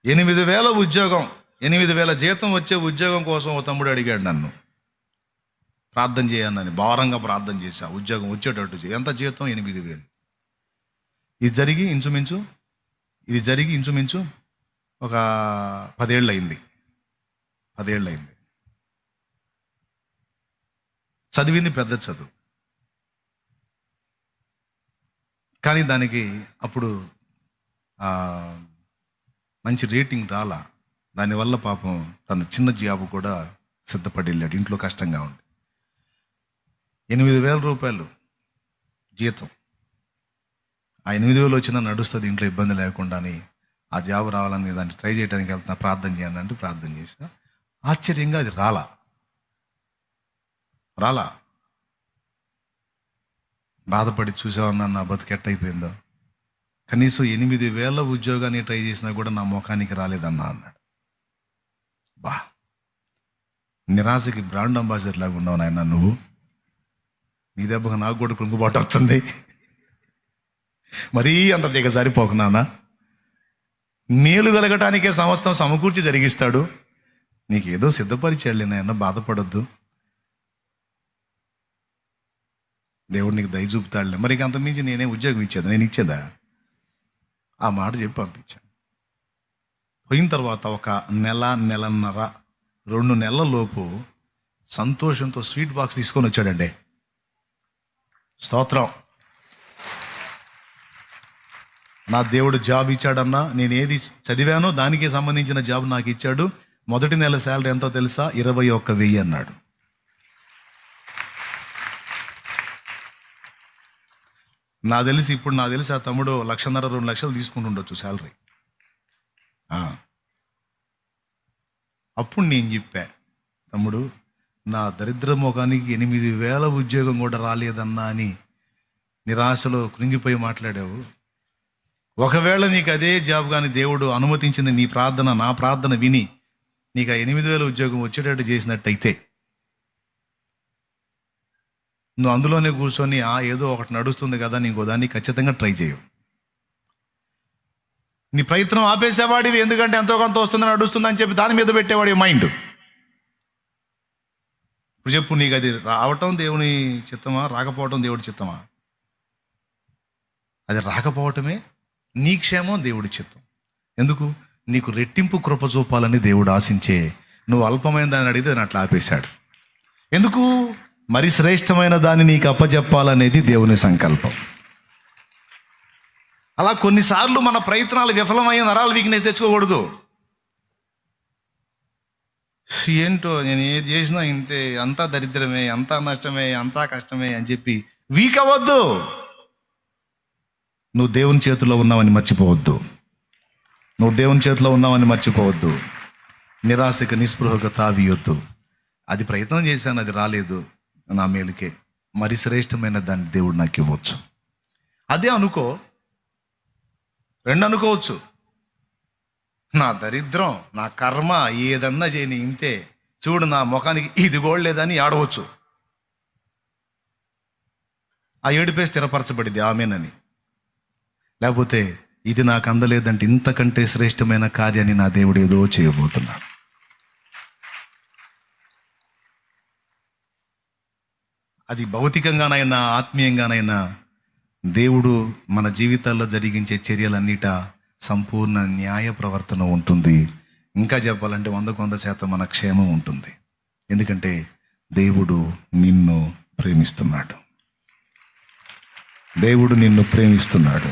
8,000 ఉద్యోగం, 8,000 జీతం వచ్చే ఉద్యోగం కోసం ఓ తమ్ముడు అడిగాడు నన్ను, ప్రార్థన చేయన్నని. భారంగా ప్రార్థన చేశా, ఉద్యోగం వచ్చేటట్టు చేయి. ఎంత జీతం? 8,000. ఇది జరిగి ఇంచుమించు ఒక 10 ఏళ్ళు అయింది. చదివింది పెద్ద చదువు, కానీ దానికి అప్పుడు మంచి రేటింగ్ రాలా. దానివల్ల పాపం తన చిన్న జాబు కూడా సిద్ధపడి వెళ్ళాడు. ఇంట్లో కష్టంగా ఉంది. 8,000 రూపాయలు జీతం. ఆ 8,000 వచ్చినా నడుస్తుంది, ఇంట్లో ఇబ్బంది లేకుండా అని. ఆ జాబ్ రావాలని దాన్ని ట్రై చేయడానికి వెళ్తున్నా, ప్రార్థన చేయాలని అంటే ప్రార్థన చేసిన. ఆశ్చర్యంగా అది రాలా. బాధపడి చూసావన్నా నా బతుకెట్ట అయిపోయిందో. కనీసం 8,000 ఉద్యోగాన్ని ట్రై చేసినా కూడా నా ముఖానికి రాలేదన్నా అన్నాడు. బా, నిరాశకి బ్రాండ్ అంబాసిడర్ లాగా ఉన్నావు నాయన నువ్వు. నీ దెబ్బకు నాకు కూడా కృంగుబాటు వస్తుంది. మరీ అంత దిగజారిపోకు నాన్న. మేలు కలగటానికే సమస్తం సమకూర్చి జరిగిస్తాడు. నీకేదో సిద్ధపరిచాడులే నాయన, బాధపడొద్దు. దేవుడు నీకు దయ చూపుతాడులే. మరి అంతమించి నేనే ఉద్యోగం ఇచ్చేదా? నేను ఇచ్చేదా? ఆ మాట చెప్పి పంపించాను. పోయిన తర్వాత ఒక నెలన్నర 2 నెలల లోపు సంతోషంతో స్వీట్ బాక్స్ తీసుకొని వచ్చాడండి. స్తోత్రం. నా దేవుడు జాబ్ ఇచ్చాడన్నా, నేను ఏది చదివానో దానికి సంబంధించిన జాబ్ నాకు ఇచ్చాడు. మొదటి నెల శాలరీ ఎంతో తెలుసా? 21,000 అన్నాడు. నాకు తెలిసి ఆ తమ్ముడు 1,50,000 2 లక్షలు తీసుకుంటుండొచ్చు శాలరీ. అప్పుడు నేను చెప్పా, తమ్ముడు నా దరిద్ర ముఖానికి 8,000 ఉద్యోగం కూడా రాలేదన్నా అని నిరాశలో కృంగిపోయి మాట్లాడావు. ఒకవేళ నీకు అదే జాబ్ కానీ దేవుడు అనుమతించిన నీ ప్రార్థన, నా ప్రార్థన విని నీకు ఆ 8,000 ఉద్యోగం వచ్చేటట్టు చేసినట్టయితే నువ్వు అందులోనే కూర్చొని ఏదో ఒకటి నడుస్తుంది కదా, నీకు దాన్ని ఖచ్చితంగా ట్రై చేయవు. నీ ప్రయత్నం ఆపేసేవాడివి, ఎందుకంటే ఎంతో కొంత వస్తుంది నడుస్తుంది అని చెప్పి దాని మీద పెట్టేవాడి మైండ్. ఇప్పుడు చెప్పు, నీకు అది రావటం దేవుని చిత్తమా, రాకపోవటం దేవుడి చిత్తమా? అది రాకపోవటమే నీ క్షేమం, దేవుడి చిత్తం. ఎందుకు? నీకు రెట్టింపు కృప చూపాలని దేవుడు ఆశించే. నువ్వు అల్పమైన దాన్ని అడిగితే దాన్ని అట్లా ఆపేశాడు. ఎందుకు? మరి శ్రేష్టమైన దాన్ని నీకు అప్పచెప్పాలనేది దేవుని సంకల్పం. అలా కొన్నిసార్లు మన ప్రయత్నాలు విఫలమయ్యే నరాలు వీక్నెస్ తెచ్చుకోకూడదు. ఏంటో నేను ఏది చేసినా ఇంతే, అంతా దరిద్రమే, అంతా నష్టమే, అంతా కష్టమే అని చెప్పి వీక్ అవ్వద్దు. నువ్వు దేవుని చేతిలో ఉన్నావని మర్చిపోవద్దు. నువ్వు దేవుని చేతిలో ఉన్నావని మర్చిపోవద్దు. నిరాశకు నిస్పృహకు తావియొద్దు. అది ప్రయత్నం చేశాను, అది రాలేదు, నా మేలుకే. మరి శ్రేష్టమైన దాన్ని దేవుడు నాకు ఇవ్వచ్చు. అదే అనుకో. రెండు అనుకోవచ్చు, నా దరిద్రం, నా కర్మ, ఏదన్నా చేయని ఇంతే, చూడు నా ముఖానికి ఇది కూడా లేదని ఆడవచ్చు. ఆ ఏడుపే స్థిరపరచబడింది ఆమెనని. లేకపోతే ఇది నాకు అందలేదంటే ఇంతకంటే శ్రేష్టమైన కార్యాన్ని నా దేవుడు ఏదో చేయబోతున్నాడు. అది భౌతికంగానైనా ఆత్మీయంగానైనా దేవుడు మన జీవితాల్లో జరిగించే చర్యలన్నిట సంపూర్ణ న్యాయ ప్రవర్తన ఉంటుంది. ఇంకా చెప్పాలంటే 100% మన క్షేమం ఉంటుంది. ఎందుకంటే దేవుడు నిన్ను ప్రేమిస్తున్నాడు. దేవుడు నిన్ను ప్రేమిస్తున్నాడు.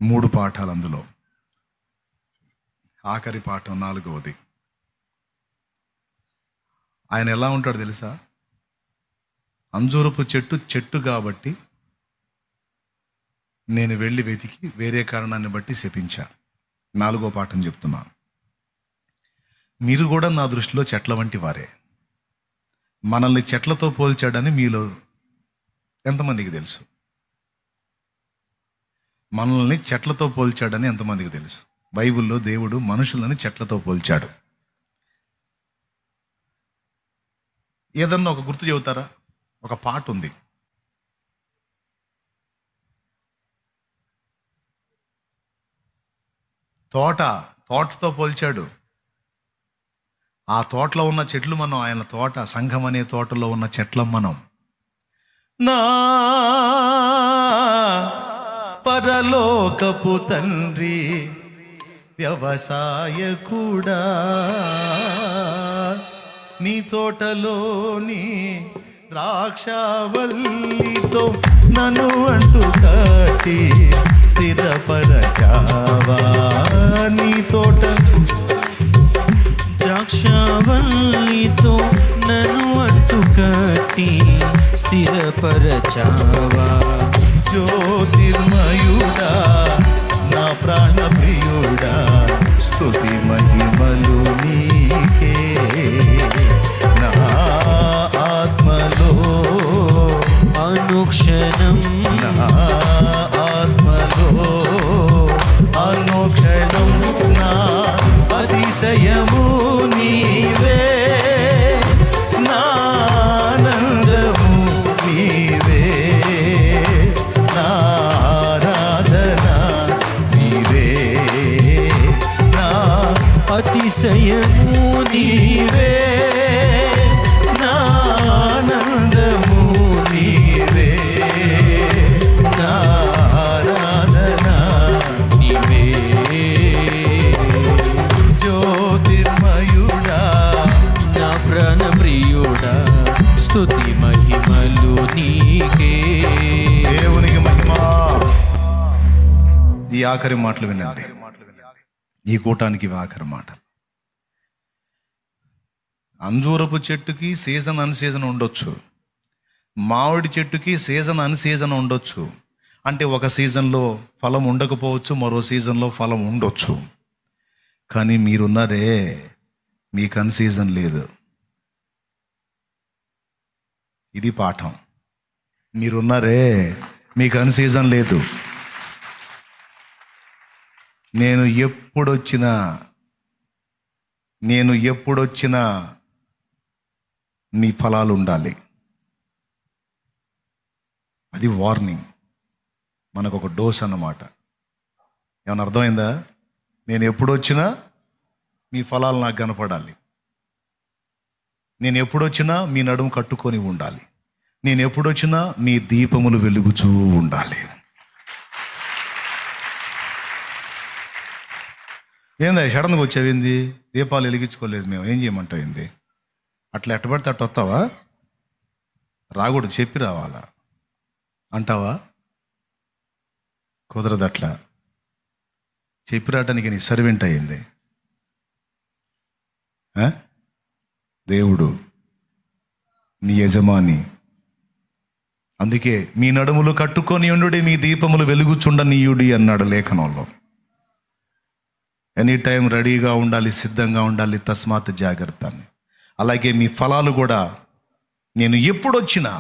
3 పాఠాలు అందులో. ఆఖరి పాఠం 4వది. ఆయన ఎలా ఉంటాడు తెలుసా? అంజూరపు చెట్టు కాబట్టి నేను వెళ్ళి వెతికి వేరే కారణాన్ని బట్టి శపించా. 4వ పాఠం చెప్తున్నాను. మీరు కూడా నా దృష్టిలో చెట్ల వంటి వారే. మనల్ని చెట్లతో పోల్చాడని మీలో ఎంతమందికి తెలుసు? మనల్ని చెట్లతో పోల్చాడని ఎంతమందికి తెలుసు? బైబిల్లో దేవుడు మనుషులని చెట్లతో పోల్చాడు. ఏదన్నా ఒక గుర్తు చెబుతారా? ఒక పాట ఉంది. తోటతో పోల్చాడు. ఆ తోటలో ఉన్న చెట్లు మనం, ఆయన తోట, సంఘం అనే తోటలో ఉన్న చెట్లం మనం. నా పరలోకపు తండ్రి వ్యవసాయకుడా, నీ తోటలోని ద్రాక్షవల్లితో నన్ను అంటు కట్టి స్థిరపరచావా. నీ తోట ద్రాక్షవల్లితో నన్ను అంటు కట్టి స్థిరపరచావా. జ్యోతిర్మయుడా, నా ప్రాణప్రియుడా, స్తుతి మహిమలు నీకే. నా ఆత్మలో అనుక్షణం, నా ఆత్మలో అనుక్షణం నా అతిశయము నీవే, నా ఆనందము నీవే, నా ఆరాధన నీవే, నా అతిశయము నీవే, నా ఆనందము నీవే, నా ఆరాధన నీవే. జ్యోతిర్మయుడా, నా ప్రాణప్రియుడా, స్తుతి మహిమలు నీకే. దేవునికి మహిమ. ఈ ఆఖరి మాటలు వినండి. ఈ కూటానికి ఇవి ఆఖరి మాట. అంజూరపు చెట్టుకి సీజన్ అన్ సీజన్ ఉండొచ్చు. మామిడి చెట్టుకి సీజన్ అన్ సీజన్ ఉండొచ్చు. అంటే ఒక సీజన్లో ఫలం ఉండకపోవచ్చు, మరో సీజన్లో ఫలం ఉండొచ్చు. కానీ మీరున్నారే, మీకు అన్ సీజన్ లేదు. ఇది పాఠం. మీరున్నారే, మీకు అన్ సీజన్ లేదు. నేను ఎప్పుడొచ్చినా మీ ఫలాలు ఉండాలి. అది వార్నింగ్, మనకు ఒక డోస్ అన్నమాట. ఏమన్నా అర్థమైందా? నేను ఎప్పుడొచ్చినా మీ ఫలాలు నాకు కనపడాలి. నేను ఎప్పుడొచ్చినా మీ నడుము కట్టుకొని ఉండాలి. నేను ఎప్పుడొచ్చినా మీ దీపములు వెలుగుచూ ఉండాలి. ఏంది సడన్గా వచ్చావింది, దీపాలు వెలిగించుకోలేదు మేము, ఏం చేయమంటావు ఏంది? అట్లా ఎట్టబడితే అట్ట వస్తావా? రాకూడదు, చెప్పి రావాలా అంటావా? కుదరదు. అట్లా చెప్పి రావటానికి నీ సర్వెంట్ అయింది దేవుడు, నీ యజమాని. అందుకే మీ నడుములు కట్టుకొని ఉండుడి, మీ దీపములు వెలుగుచుండనీయుడి అన్నాడు లేఖనంలో. ఎనీ టైం రెడీగా ఉండాలి, సిద్ధంగా ఉండాలి, తస్మాత్ జాగ్రత్త అని. అలాగే మీ ఫలాలు కూడా, నేను ఎప్పుడొచ్చినా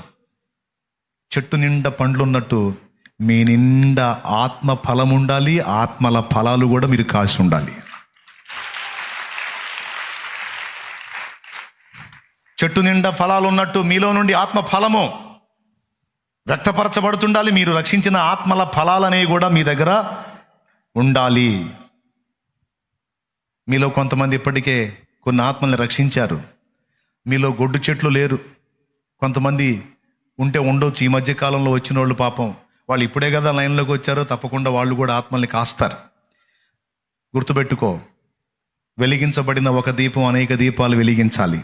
చెట్టు నిండా పండ్లు ఉన్నట్టు మీ నిండా ఆత్మ ఫలం ఉండాలి, ఆత్మల ఫలాలు కూడా మీరు కాసి ఉండాలి. చెట్టు నిండా ఫలాలు ఉన్నట్టు మీలో నుండి ఆత్మ ఫలము వ్యక్తపరచబడుతుండాలి. మీరు రక్షించిన ఆత్మల ఫలాలనేవి కూడా మీ దగ్గర ఉండాలి. మీలో కొంతమంది ఇప్పటికే కొన్ని ఆత్మల్ని రక్షించారు. మీలో గొడ్డు చెట్లు లేరు. కొంతమంది ఉంటే ఉండొచ్చు. ఈ మధ్య కాలంలో వచ్చిన వాళ్ళు పాపం, వాళ్ళు ఇప్పుడే కదా లైన్లోకి వచ్చారో, తప్పకుండా వాళ్ళు కూడా ఆత్మల్ని కాస్తారు. గుర్తుపెట్టుకో, వెలిగించబడిన ఒక దీపం అనేక దీపాలు వెలిగించాలి.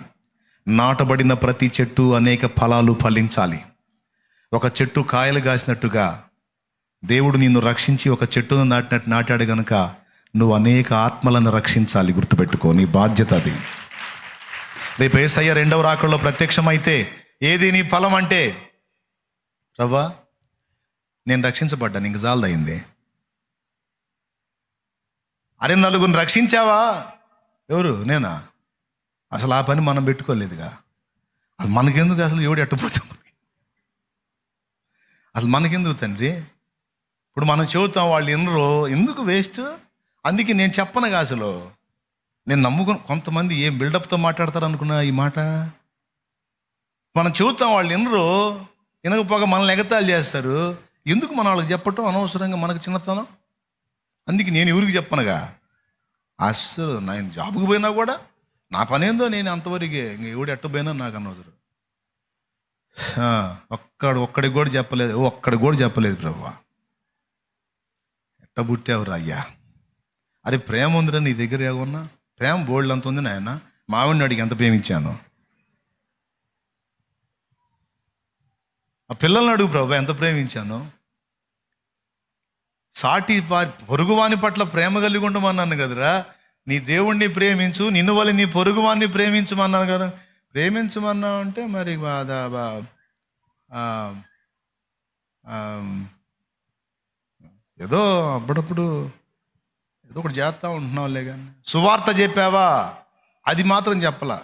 నాటబడిన ప్రతి చెట్టు అనేక ఫలాలు ఫలించాలి. ఒక చెట్టు కాయలు కాసినట్టుగా దేవుడు నిన్ను రక్షించి ఒక చెట్టును నాటినట్టు నాటాడు గనుక నువ్వు అనేక ఆత్మలను రక్షించాలి. గుర్తుపెట్టుకో, నీ బాధ్యత అది. రేపు యేసయ్య రెండవ రాకడలో ప్రత్యక్షమైతే ఏది నీ ఫలం అంటే, ప్రభువా నేను రక్షించబడ్డాను, ఇంక జాలదయింది. అరే నలుగురిని రక్షించావా? ఎవరు? నేనా? అసలు ఆ పని మనం పెట్టుకోలేదుగా. అది మనకెందుకు? అసలు ఎవడు ఎట్టపోతాం? అసలు మనకెందుకు తండ్రి? ఇప్పుడు మనం చెబుతాం, వాళ్ళు ఎన్నరో, ఎందుకు వేస్ట్? అందుకే నేను చెప్పనుగా. అసలు నేను నమ్ముకుని కొంతమంది ఏం బిల్డప్తో మాట్లాడతారు అనుకున్నా ఈ మాట. మనం చెబుతాం, వాళ్ళు ఎన్నరో, వినకపోగా మనల్ని ఎగతాళి చేస్తారు. ఎందుకు మన వాళ్ళకి చెప్పటం అనవసరంగా, మనకు చిన్నతనం. అందుకే నేను ఎవరికి చెప్పనుగా. అస్సలు నేను జాబ్కి పోయినా కూడా నా పని ఏందో నేను అంతవరకే, ఇంక ఎవడు ఎట్టపోయినా నాకు అనవసరం. ఒక్కడికి కూడా చెప్పలేదు, ఒక్కడికి కూడా చెప్పలేదు. ప్రభువా ఎట్ట పుట్టావురా అయ్యా? అరే ప్రేమ ఉందిరా నీ దగ్గర, ఏమన్నా ప్రేమ బోల్డ్ అంత ఉంది నాయన. మావిడిని అడిగి ఎంత ప్రేమించాను. ఆ పిల్లల్ని అడుగు ప్రభు, ఎంత ప్రేమించాను. సాటి పొరుగువాని పట్ల ప్రేమ కలిగి ఉండమన్నాను కదరా. నీ దేవుణ్ణి ప్రేమించు, నిన్ను వల్ల నీ పొరుగువాన్ని ప్రేమించమన్నాను కదా. ప్రేమించమన్నా అంటే మరి ఏదో అప్పుడప్పుడు ఏదో ఒకటి చేస్తూ ఉంటున్నావులే. కానీ సువార్త చెప్పావా? అది మాత్రం చెప్పలా.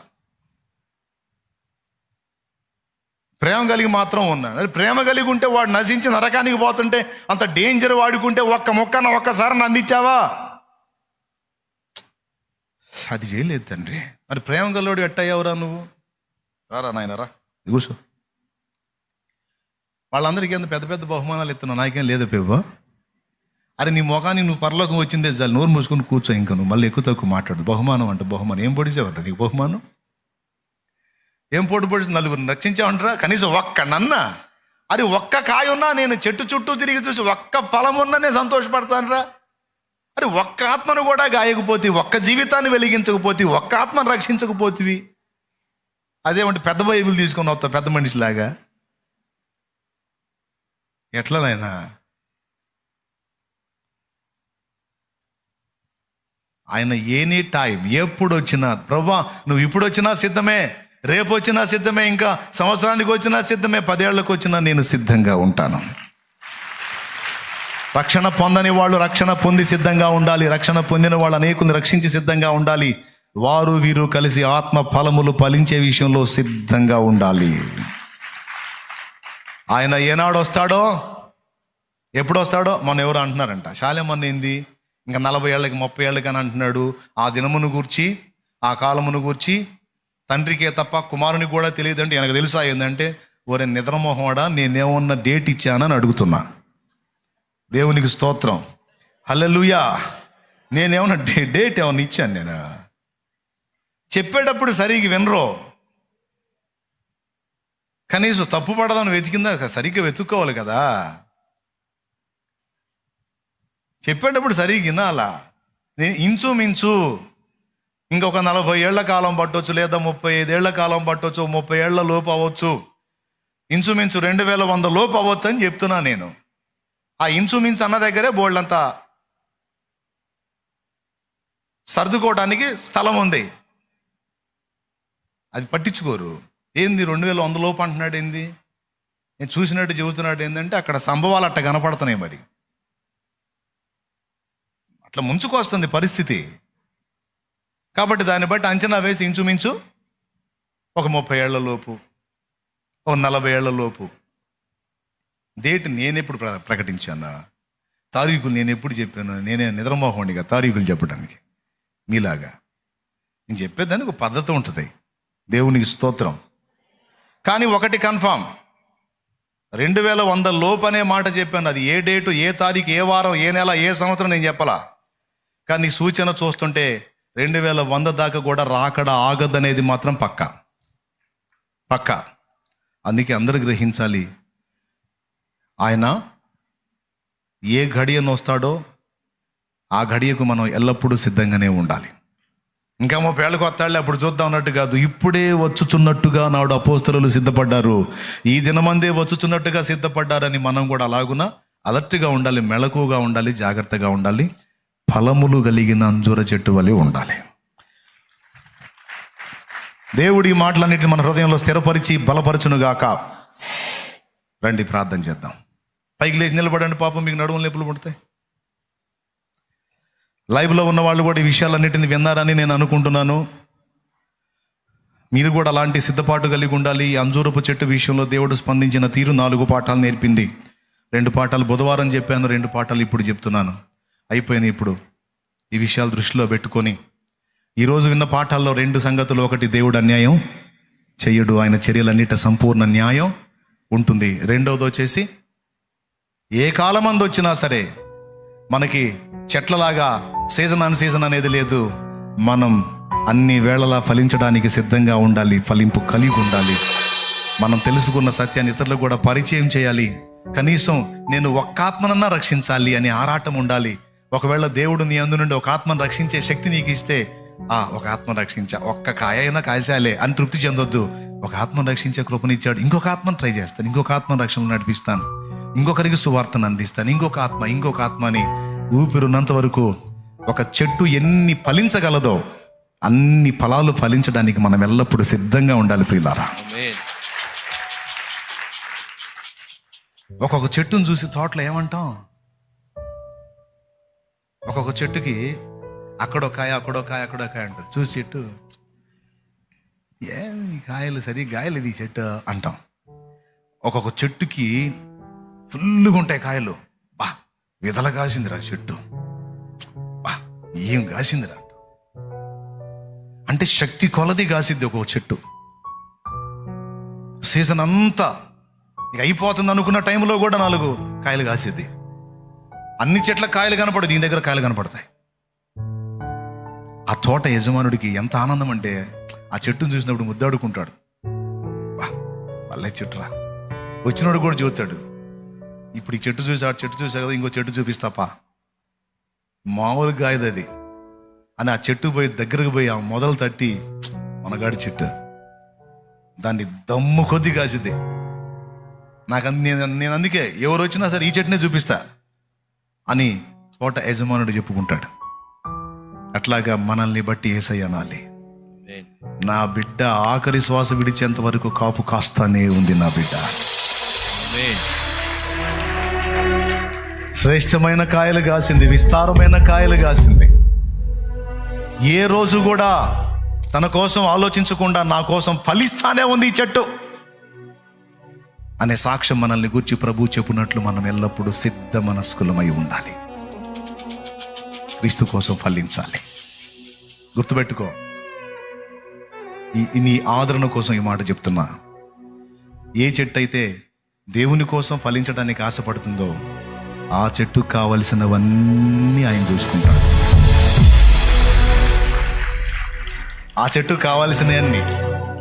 ప్రేమ కలిగి మాత్రం ఉన్నాను. ప్రేమ కలిగి ఉంటే వాడు నశించి నరకానికి పోతుంటే అంత డేంజర్ వాడుకుంటే ఒక్క మొక్కన ఒక్కసారి అందించావా? అది చేయలేదు తండ్రి. మరి ప్రేమ గల్లోడు ఎట్టయ్యావురా నువ్వు? రారా నాయన రా, కూర్చో. వాళ్ళందరికీ ఎంత పెద్ద పెద్ద బహుమానాలు ఇస్తున్నావు, నాకేం లేదా పేవా? అరే నీ మొఖానికి నువ్వు పరలోకం వచ్చిందే చాలు, నోరు మూసుకొని కూర్చో. ఇంకా నువ్వు మళ్ళీ ఎక్కువ తక్కువ మాట్లాడు. బహుమానం అంటే బహుమానం ఏం పొడిచావంట నీకు? బహుమానం ఏం పొడిచి నలుగురిని రక్షించావంటరా? కనీసం ఒక్క నన్నా, అది ఒక్క కాయ ఉన్నా నేను చెట్టు చుట్టూ తిరిగి చూసి ఒక్క ఫలం ఉన్నా నేను సంతోషపడతానురా. అది ఒక్క ఆత్మను కూడా గాయకపోతే, ఒక్క జీవితాన్ని వెలిగించకపోతే, ఒక్క ఆత్మను రక్షించకపోతివి, అదేమంటే పెద్ద బైబిల్ తీసుకొని వస్తా పెద్ద మనిషిలాగా. ఎట్లనైనా ఆయన ఎనీ టైం ఎప్పుడు వచ్చినా, ప్రభువా నువ్వు ఇప్పుడు వచ్చినా సిద్ధమే, రేపు వచ్చినా సిద్ధమే, ఇంకా సంవత్సరానికి వచ్చినా సిద్ధమే, 10 ఏళ్ళకు వచ్చినా నేను సిద్ధంగా ఉంటాను. రక్షణ పొందని వాళ్ళు రక్షణ పొంది సిద్ధంగా ఉండాలి. రక్షణ పొందిన వాళ్ళు అనేకుల్ని రక్షించి సిద్ధంగా ఉండాలి. వారు వీరు కలిసి ఆత్మ ఫలములు ఫలించే విషయంలో సిద్ధంగా ఉండాలి. ఆయన ఏనాడు వస్తాడో, ఎప్పుడు వస్తాడో. మొన్న ఎవరు అంటున్నారంట, శాలేమన్న ఏంది ఇంకా 40 ఏళ్ళకి 30 ఏళ్ళకి అని అంటున్నాడు. ఆ దినమును గూర్చి, ఆ కాలమును గూర్చి తండ్రికే తప్ప కుమారునికి కూడా తెలియదంటే எனக்கு తెలుసా ఏంటంటే, ఒరే నిద్రమోహమాడా నేనేమన్నా డేట్ ఇచ్చానని అడుగుతున్నా. దేవునికి స్తోత్రం, హల్లెలూయా. నేనేమన్నా డేట్ ఏమన్నా ఇచ్చాను? నేను చెప్పేటప్పుడు సరిగ్గా వినరో. కనీసం తప్పు పడదాన్ని వెతికిందా సరిగ్గా వెతుక్కోవాలి కదా. చెప్పేటప్పుడు సరిగ్గా వినాలా. ఇంచుమించు ఇంకొక 40 ఏళ్ల కాలం పట్టవచ్చు, లేదా 35 ఏళ్ల కాలం పట్టవచ్చు, 30 ఏళ్ల లోపు అవ్వచ్చు, ఇంచుమించు 2100 లోపు అవ్వచ్చు అని చెప్తున్నా నేను. ఆ ఇంచుమించు అన్న దగ్గరే బోళ్ళంతా సర్దుకోవడానికి స్థలం ఉంది. అది పట్టించుకోరు. ఏంది 2100 లోపు అంటున్నాడు, ఏంది నేను చూసినట్టు చెబుతున్నాడు ఏంటంటే అక్కడ సంభవాలు అట్ట కనపడుతున్నాయి. మరి అట్లా ముంచుకొస్తుంది పరిస్థితి. కాబట్టి దాన్ని బట్టి అంచనా వేసి ఇంచుమించు ఒక 30 ఏళ్ల లోపు, ఒక 40 ఏళ్ల లోపు. డేట్ నేనెప్పుడు ప్రకటించాను, తారీఖులు నేను ఎప్పుడు చెప్పాను? నేనే నిద్రమోహండిగా తారీఖులు చెప్పడానికి. మీలాగా నేను చెప్పేదానికి ఒక పద్ధతి ఉంటుంది. దేవునికి స్తోత్రం. కానీ ఒకటి కన్ఫామ్, 2100 లోపు అనే మాట చెప్పాను. అది ఏ డేటు, ఏ తారీఖు, ఏ వారం, ఏ నెల, ఏ సంవత్సరం నేను చెప్పలా. కానీ సూచన చూస్తుంటే 2100 దాకా కూడా రాకడ ఆగదనేది మాత్రం పక్కా. అందుకే అందరూ గ్రహించాలి, ఆయన ఏ గడియను వస్తాడో ఆ గడియకు మనం ఎల్లప్పుడూ సిద్ధంగానే ఉండాలి. ఇంకా 30 ఏళ్ళకు వస్తాడులే అప్పుడు చూద్దాం అన్నట్టు కాదు. ఇప్పుడే వచ్చుచున్నట్టుగా నాడు అపోస్తలులు సిద్ధపడ్డారు, ఈ దినమందే వచ్చుచున్నట్టుగా సిద్ధపడ్డారని మనం కూడా అలాగున అలర్ట్గా ఉండాలి, మెళకువగా ఉండాలి, జాగ్రత్తగా ఉండాలి, ఫలములు కలిగిన అంజూర చెట్టు వలె ఉండాలి. దేవుడి మాటలన్నిటిని మన హృదయంలో స్థిరపరిచి బలపరచునుగాక. రండి ప్రార్థన చేద్దాం. పైకి లేచి నిలబడండి. పాపం మీకు నడుము నొప్పులు పుడతాయి. లైవ్లో ఉన్న వాళ్ళు కూడా ఈ విషయాలన్నిటిని విన్నారని నేను అనుకుంటున్నాను. మీరు కూడా అలాంటి సిద్ధపాటు కలిగి ఉండాలి. ఈ అంజూరపు చెట్టు విషయంలో దేవుడు స్పందించిన తీరు 4 పాఠాలు నేర్పింది. 2 పాఠాలు బుధవారం చెప్పాను, 2 పాఠాలు ఇప్పుడు చెప్తున్నాను. అయిపోయినాయి. ఇప్పుడు ఈ విషయాలు దృష్టిలో పెట్టుకొని ఈరోజు విన్న పాఠాల్లో 2 సంగతులు. ఒకటి, దేవుడు అన్యాయం చెయ్యడు, ఆయన చర్యలన్నిట సంపూర్ణ న్యాయం ఉంటుంది. రెండవది వచ్చేసి, ఏ కాలమందు వచ్చినా సరే మనకి చెట్లలాగా సీజన్ అన్ సీజన్ అనేది లేదు. మనం అన్ని వేళలా ఫలించడానికి సిద్ధంగా ఉండాలి, ఫలింపు కలిగి ఉండాలి. మనం తెలుసుకున్న సత్యాన్ని ఇతరులకు కూడా పరిచయం చేయాలి. కనీసం నేను ఒక్క ఆత్మనన్నా రక్షించాలి అని ఆరాటం ఉండాలి. ఒకవేళ దేవుడు నీ అందు నుండి ఒక ఆత్మను రక్షించే శక్తి నీకు ఇస్తే, ఒక ఆత్మను రక్షించా, ఒక్క కాయ అయినా కాయసాలే అని తృప్తి చెందొద్దు. ఒక ఆత్మను రక్షించే కృపనిచ్చాడు, ఇంకొక ఆత్మను ట్రై చేస్తాను, ఇంకొక ఆత్మను రక్షణలో నడిపిస్తాను, ఇంకొకరికి సువార్తను అందిస్తాను, ఇంకొక ఆత్మ అని ఊపిరున్నంత వరకు ఒక చెట్టు ఎన్ని ఫలించగలదో అన్ని ఫలాలు ఫలించడానికి మనం ఎల్లప్పుడూ సిద్ధంగా ఉండాలి ప్రియులారా. ఒక్కొక్క చెట్టును చూసి తోటలో ఏమంటాం? ఒక్కొక్క చెట్టుకి అక్కడో కాయ అంటాం. చూసి చెట్టు ఈ కాయలు సరి గాయలు ఇది చెట్టు అంటాం. ఒక్కొక్క చెట్టుకి ఫుల్గా ఉంటాయి కాయలు. విదల కాసిందిరా చెట్టు, ఏం కాసిందిరా అంటే శక్తి కొలది కాసిద్ది ఒక్కొక్క చెట్టు. సీజన్ అంతా ఇక అయిపోతుంది అనుకున్న టైంలో కూడా 4 కాయలు కాసిద్ది. అన్ని చెట్ల కాయలు కనపడదు, దీని దగ్గర కాయలు కనపడతాయి. ఆ తోట యజమానుడికి ఎంత ఆనందం అంటే ఆ చెట్టును చూసినప్పుడు ముద్దాడుకుంటాడు. వాళ్ళే చెట్టురా. వచ్చినోడు కూడా చూస్తాడు, ఇప్పుడు ఈ చెట్టు చూసి ఆ చెట్టు చూసా కదా, ఇంకో చెట్టు చూపిస్తాపా, మామూలు కాయదు అది అని ఆ చెట్టు పోయి దగ్గరకు పోయి ఆ మొదలు తట్టి, మనగాడి చెట్టు దాన్ని దమ్ము కొద్ది కాసిద్ది. నేను అందుకే ఎవరు వచ్చినా సరే ఈ చెట్టునే చూపిస్తా అని తోట యజమానుడు చెప్పుకుంటాడు. అట్లాగా మనల్ని బట్టి యేసయ్య అనాలి, నా బిడ్డ ఆఖరి శ్వాస విడిచేంత వరకు కాపు కాస్తానే ఉంది నా బిడ్డ. శ్రేష్టమైన కాయలు కాసింది, విస్తారమైన కాయలు కాసింది. ఏ రోజు కూడా తన కోసం ఆలోచించకుండా నా కోసం ఫలిస్తానే ఉంది ఈ చెట్టు అనే సాక్ష్యం మనల్ని గూర్చి ప్రభు చెప్పున్నట్లు మనం ఎల్లప్పుడూ సిద్ధ మనస్కులమై ఉండాలి. క్రీస్తు కోసం ఫలించాలి. గుర్తుపెట్టుకో, నీ ఆదరణ కోసం ఈ మాట చెప్తున్నా. ఏ చెట్టు అయితే దేవుని కోసం ఫలించడానికి ఆశపడుతుందో ఆ చెట్టుకు కావలసినవన్నీ ఆయన చూసుకుంటాడు. ఆ చెట్టుకు కావాల్సినవన్నీ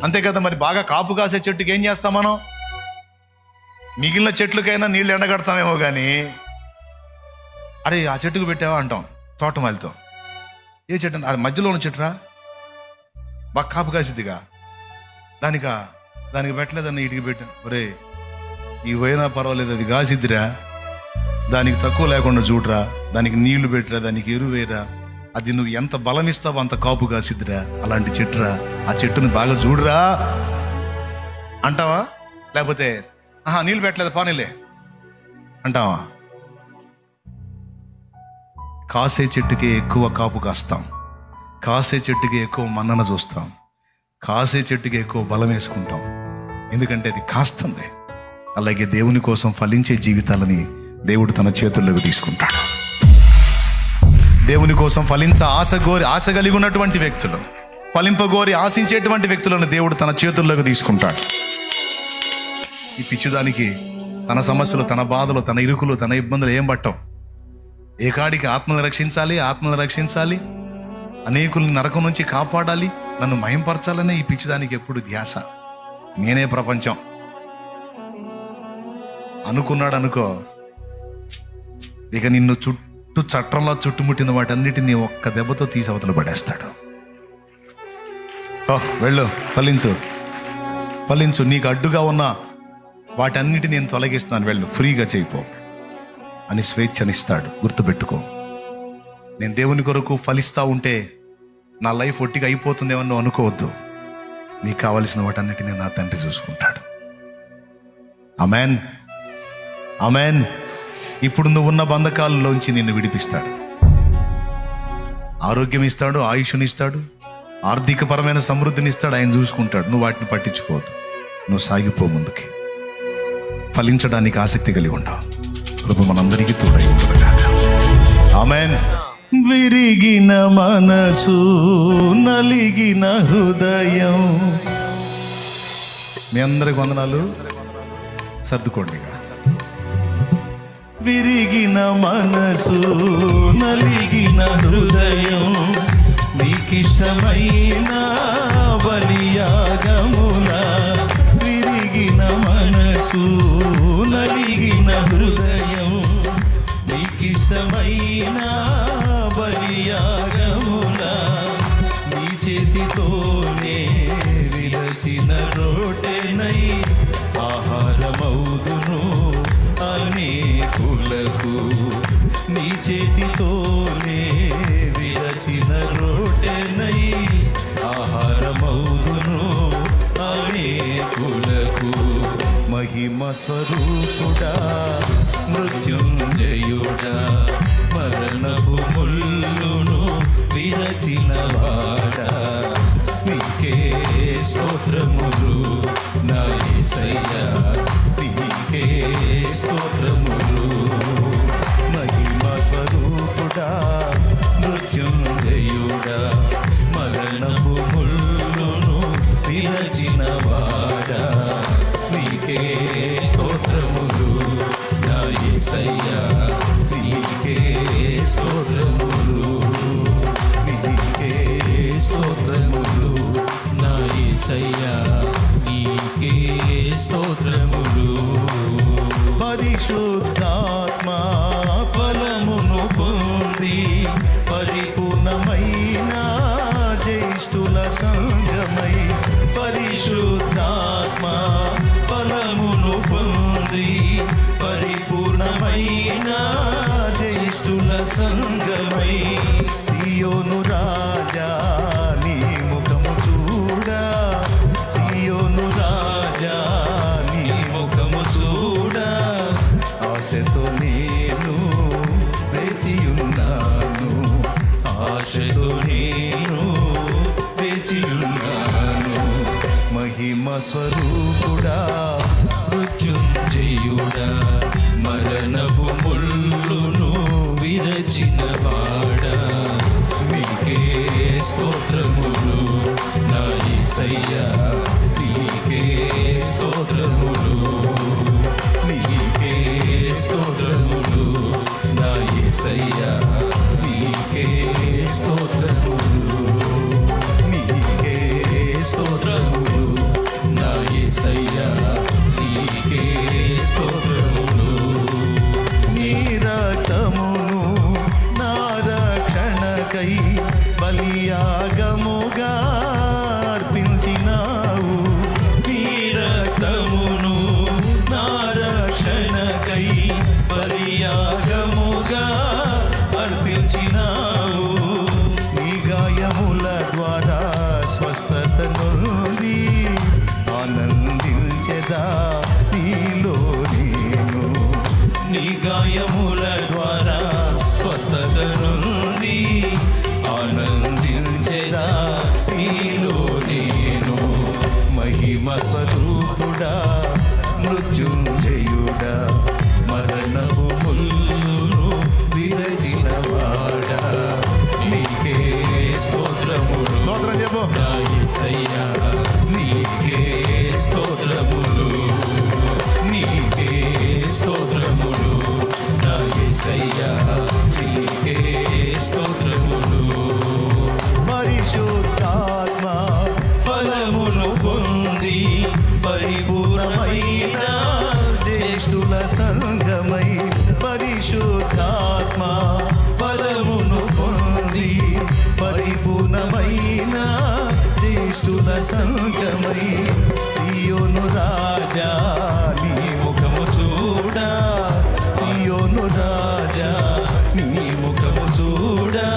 అంతే కదా. మరి బాగా కాపు కాసే చెట్టుకి ఏం చేస్తాం మనం? మిగిలిన చెట్లకైనా నీళ్ళు ఎండగడతామేమో కానీ, అరే ఆ చెట్టుకు పెట్టావా అంటాం తోటమాలితో. ఏ చెట్టు అంటే అది మధ్యలో ఉన్న చెట్టురా, బాగా కాపు కాసిద్దిగా, దానికి పెట్టలేదని ఇటుకి పెట్టాను. ఒరే ఇవైనా పర్వాలేదు, అది కాసిద్దిరా, దానికి తక్కువ లేకుండా చూడరా, దానికి నీళ్లు పెట్టరా, దానికి ఎరువేరా, అది నువ్వు ఎంత బలం ఇస్తావో అంత కాపు కాసిద్దిరా, అలాంటి చెట్టురా, ఆ చెట్టుని బాగా చూడరా అంటావా? లేకపోతే నీళ్ళు పెట్టలేదు పానీలే అంటావా? కాసే చెట్టుకి ఎక్కువ కాపు కాస్తాం, కాసే చెట్టుకి ఎక్కువ మన్నన చూస్తాం, కాసే చెట్టుకి ఎక్కువ బలం వేసుకుంటాం, ఎందుకంటే అది కాస్తుంది. అలాగే దేవుని కోసం ఫలించే జీవితాలని దేవుడు తన చేతుల్లోకి తీసుకుంటాడు. దేవుని కోసం ఆశ కలిగి ఉన్నటువంటి వ్యక్తులు, ఫలింపగోరి ఆశించేటువంటి వ్యక్తులను దేవుడు తన చేతుల్లోకి తీసుకుంటాడు. ఈ పిచ్చిదానికి తన సమస్యలు, తన బాధలు, తన ఇరుకులు, తన ఇబ్బందులు ఏం పట్టం. ఏకాడికి ఆత్మను రక్షించాలి, అనేకుల్ని నరకం నుంచి కాపాడాలి, నన్ను మయంపరచాలనే ఈ పిచ్చిదానికి ఎప్పుడు ధ్యాస. నేనే ప్రపంచం అనుకున్నాడు అనుకో, ఇక నిన్ను చుట్టూ చట్టంలో చుట్టుముట్టిన వాటన్నిటిని ఒక్క దెబ్బతో తీసి అవతల పడేస్తాడు. వెళ్ళు, ఫలించు, నీకు అడ్డుగా ఉన్న వాటన్నిటిని నేను తొలగిస్తున్నాను, వెళ్ళు, ఫ్రీగా చేయిపో అని స్వేచ్ఛనిస్తాడు. గుర్తుపెట్టుకో, నేను దేవుని కొరకు ఫలిస్తూ ఉంటే నా లైఫ్ ఒట్టిగా అయిపోతుందేమో నువ్వు అనుకోవద్దు. నీకు కావలసిన వాటన్నిటిని నా తండ్రి చూసుకుంటాడు. ఆమేన్, ఆమేన్. ఇప్పుడు నువ్వు ఉన్న బంధకాలలోంచి నిన్ను విడిపిస్తాడు, ఆరోగ్యం ఇస్తాడు, ఆయుష్నిస్తాడు, ఆర్థికపరమైన సమృద్ధిని ఇస్తాడు. ఆయన చూసుకుంటాడు. నువ్వు వాటిని పట్టించుకోవద్దు, నువ్వు సాగిపో ముందుకి. ఫలించడానికి ఆసక్తి కలిగి ఉండవు. ప్రభు మనందరికీ తోడై ఉండుగాక. ఆమేన్. విరిగిన మనసు, నలిగిన హృదయం. మీ అందరికి వందనాలు. సర్దుకోండి. విరిగిన మనసు, నలిగిన హృదయం, నీకిష్టమైన బలియాగములా. విరిగిన మనసు, నలిగిన హృదయం, నీకిష్టమైన బలియాగములా. నీ చేతితోనే విరచిన రొట్టెనై ఆహారమౌదును అనేకులకు. నీ చేతితోనే విరచిన రొట్టెనై ఆహారమౌదును అనేకులకు. మహిమ స్వరూపుడా, మృత్యుంజయుడా, మరణపు ముల్లును విరచిన వాడా, నీకే స్తోత్రములు నా యేసయ్యా, నీకే స్తోత్రములు. మహిమ స్వరూపుడా, మృత్యుంజయుడా, మరణపు ముల్లును విరచిన వాడా, నీకే స్తోత్రములు నా యేసయ్యా, నీకే స్తోత్రములు, నీకే స్తోత్రములు నా యేసయ్యా, నీకే స్తోత్రములు. పరిశుద్ధాత్మ ఫలమును పొంది పరిపూర్ణమైన జ్యేష్ఠుల సంగమై. పరిశుద్ధాత్మ ఫలమును పొంది పరిపూర్ణమైన జ్యేష్ఠుల సంగమై. సియోను రాజా నీ ముఖము చూడా, సియోను రాజా నీ ముఖము చూడా. ఆశతో నేను వేచియున్నాను, ఆశతో నేను వేచియున్నాను. మహిమ స్వరూపుడా, మృత్యుంజయుడా, మరణపు ముల్లును విరచిన వాడా, నీకే స్తోత్రములు నా యేసయ్యా, నీకే స్తోత్రములు, నీకే స్తోత్రములు నా యేసయ్యా, నీకే స్తోత్రములు, నీకే స్తోత్రములు నా యేసయ్యా, నీకే స్తోత్రములు. నీ రక్తమును నా రక్షణకై చేసేదా నీలో నేను. నీ గాయముల ద్వారా స్వస్థత నుండి ఆనందించేదా నీలో నేను. మహిమ స్వరూపుడా మృత్యుంజయుడా మరణపు ముల్లును విరచినవాడా నీకే స్తోత్రములు. స్తోత్రం చెప్పు. నా యేసయ్యా నీకే స్తోత్రములు. నీకే స్తోత్రములు. నా యేసయ్యా నీకే స్తోత్రములు. పరిశుద్ధాత్మ ఫలమును పొంది పరిపూర్ణమైన జ్యేష్ఠుల సంగమై, పరిశుద్ధాత్మ ఫలమును పొంది పరిపూర్ణమైన జ్యేష్ఠుల సంగమై, సియోను రాజా నీ ముఖము చూడా, సియోను రాజా నీ ముఖము చూడా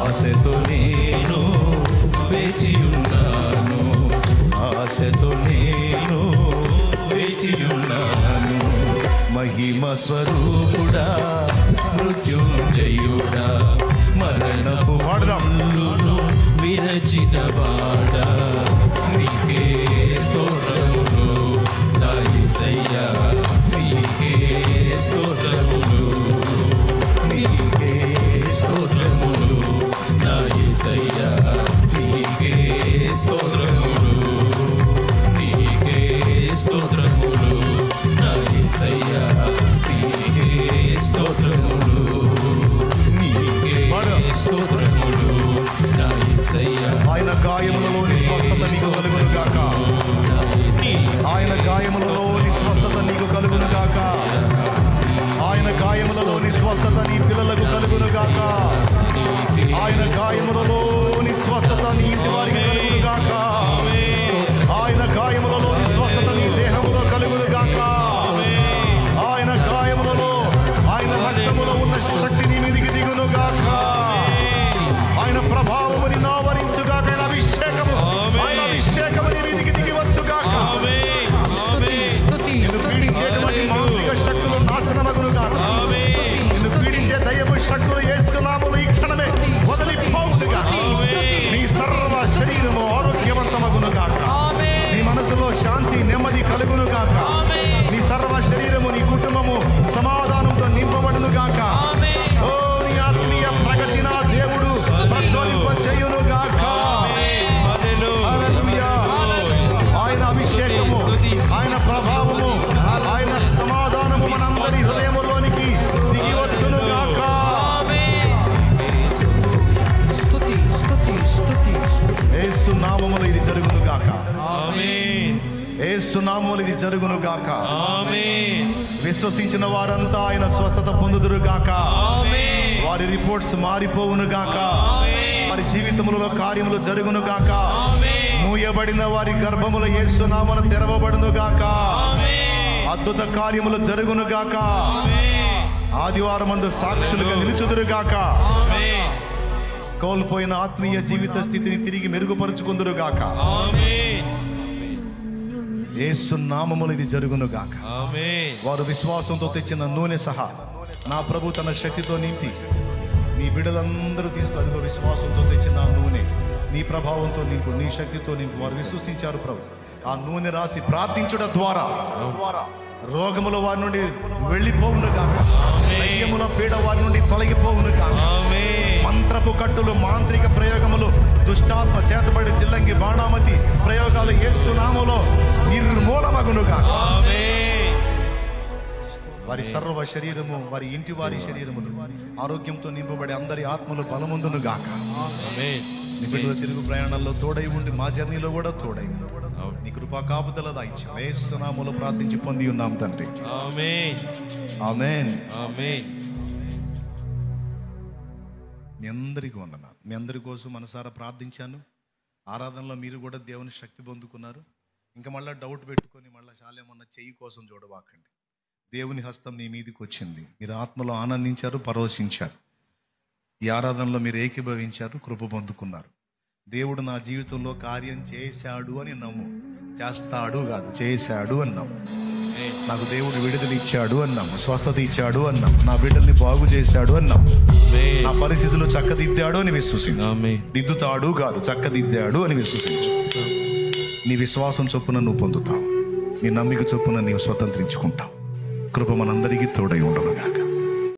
ఆశతో నేను వేచి ఉన్నాను. ఆశతో నేను వేచి ఉన్నాను. మహిమ స్వరూపుడా మృత్యుంజయుడా మరణపు ముల్లును విరచిన వాడా నీకే స్తోత్రములు. నా యేసయ్యా నీకే స్తోత్రములు. నీకే స్తోత్రములు. నా యేసయ్యా నీకే స్తోత్రములు. నీకే స్తోత్రములు. నా యేసయ్యా నీకే స్తోత్రములు. నీకే స్తోత్రములు. నా యేసయ్యా ఆయన గాయములలోని స్వస్థత నీకు కలుగును గాక. ఆయన గాయములలోని స్వస్థత నీకు కలుగును గాక. ఆయన గాయములలోని స్వస్థత నీ పిల్లలకు కలుగును గాక. ఆయన గాయములలోని స్వస్థత నీ ఇంటి వారికి కలుగును గాక. ఆయన గాయములలోని స్వస్థత నీ దేహములో కలుగును గాక. ఆయన గాయములలో ఆయన రక్తములో ఉన్న శక్తి నీ మీదికి దిగును గాక. ఆయన ప్రభావము నిన్ను ఆవరించుగాక. ఆయన అభిషేకము నీ మీదికి దిగి వచ్చుగాక. నిన్ను పీడించేటువంటి మాంత్రిక శక్తులు నాశనమగును గాక. నిన్ను పీడించే దయ్యపు శక్తులు యేసు నామములో ఈ క్షణమే వదిలిపోవును గాక. నీ సర్వ శరీరము ఆరోగ్యవంతమగును గాక. నీ మనసులో శాంతి నెమ్మది కలుగును గాక. నీ సర్వ శరీరము నీ కుటుంబము సమాధానంతో నింపబడును గాక. ఓ నీ ఆత్మీయ ప్రగతి నా దేవుడు ప్రచోదింపచేయును గాక. హల్లెలూయా. ఆయన అభిషేకము, ఆయన ప్రభావము, ఆయన సమాధానము మనందరి హృదయములోనికి దిగి వచ్చును గాక. యేసు నామములో ఇది జరుగును గాక. యేసు నామములో ఇది జరుగును గాక. విశ్వసించిన వారంతా ఆయన స్వస్థత పొందుదురు గాక. వారి రిపోర్ట్స్ మారిపోవును గాక. వారి జీవితములలో కార్యములు జరుగును గాక. మూయబడిన వారి గర్భముల యేసు నామమున తెరవబడును గాక. అద్భుత కార్యములు జరుగును గాక. ఆదివారమందు సాక్షులుగా నిలుచుదురు గాక. కోల్పోయిన ఆత్మీయ జీవిత స్థితిని తిరిగి మెరుగుపరుచుకుందురు గాక. యేసు నామములో ఇది జరుగును గాక. వారు విశ్వాసంతో తెచ్చిన నూనె సహా నా ప్రభు తన శక్తితో నింపి నీ బిడ్డలందరూ తీసుకు అదిగో విశ్వాసంతో తెచ్చిన ఆ నూనె నీ ప్రభావంతో నింపు, నీ శక్తితో నింపు. వారు విశ్వసించారు ప్రభు. ఆ నూనె రాసి ప్రార్థించుట ద్వారా రోగముల వారి నుండి వెళ్ళిపోవును గాక. దయ్యముల పీడ వారి నుండి తొలగిపోవును గాక. మంత్రపు కట్టులు, మాంత్రిక ప్రయోగములు, దుష్టాత్మ చేతబడి జిల్లంగి బాణామతి ప్రయోగాలు యేసు నామములో నిర్మూలమగును గాక. వారి సర్వ శరీరము, వారి ఇంటి వారి శరీరములు ఆరోగ్యంతో నింపబడి అందరి ఆత్మలు బలముందును గాక. నీ బిడ్డల తిరుగు ప్రయాణాల్లో తోడై ఉండి మా జర్నీలో కూడా తోడై నీ కృపా కాపుదల దాయిచ్చు యేసు నామములో ప్రార్థించి పొంది ఉన్నాం తండ్రి. ఆమేన్. ఆమేన్. ఆమేన్. మీ అందరికీ వందన. మీ అందరి కోసం మనసారా ప్రార్థించాను. ఆరాధనలో మీరు కూడా దేవుని శక్తి పొందుకున్నారు. ఇంకా మళ్ళీ డౌట్ పెట్టుకొని మళ్ళీ చాలేమన్నా చెయ్యి కోసం చూడవాకండి. దేవుని హస్తం మీ మీదకి వచ్చింది. మీరు ఆత్మలో ఆనందించారు, పరవశించారు. ఈ ఆరాధనలో మీరు ఏకీభవించారు, కృప పొందుకున్నారు. దేవుడు నా జీవితంలో కార్యం చేశాడు అని నమ్ము. చేస్తాడు కాదు, చేశాడు అన్నాం. నాకు దేవుడు విడుదల ఇచ్చాడు అన్నాం, స్వస్థత ఇచ్చాడు అన్నాం, నా బిడ్డల్ని బాగు చేశాడు అన్నాం, నా పరిస్థితులు చక్కదిద్దాడు అని విశ్వసించు. దిద్దుతాడు కాదు, చక్కదిద్దాడు అని విశ్వసించు. నీ విశ్వాసం చొప్పున నువ్వు పొందుతావు, నీ నమ్మిక చొప్పున నీవు స్వతంత్రించుకుంటావు. కృప మనందరికీ తోడై ఉండనుగాక.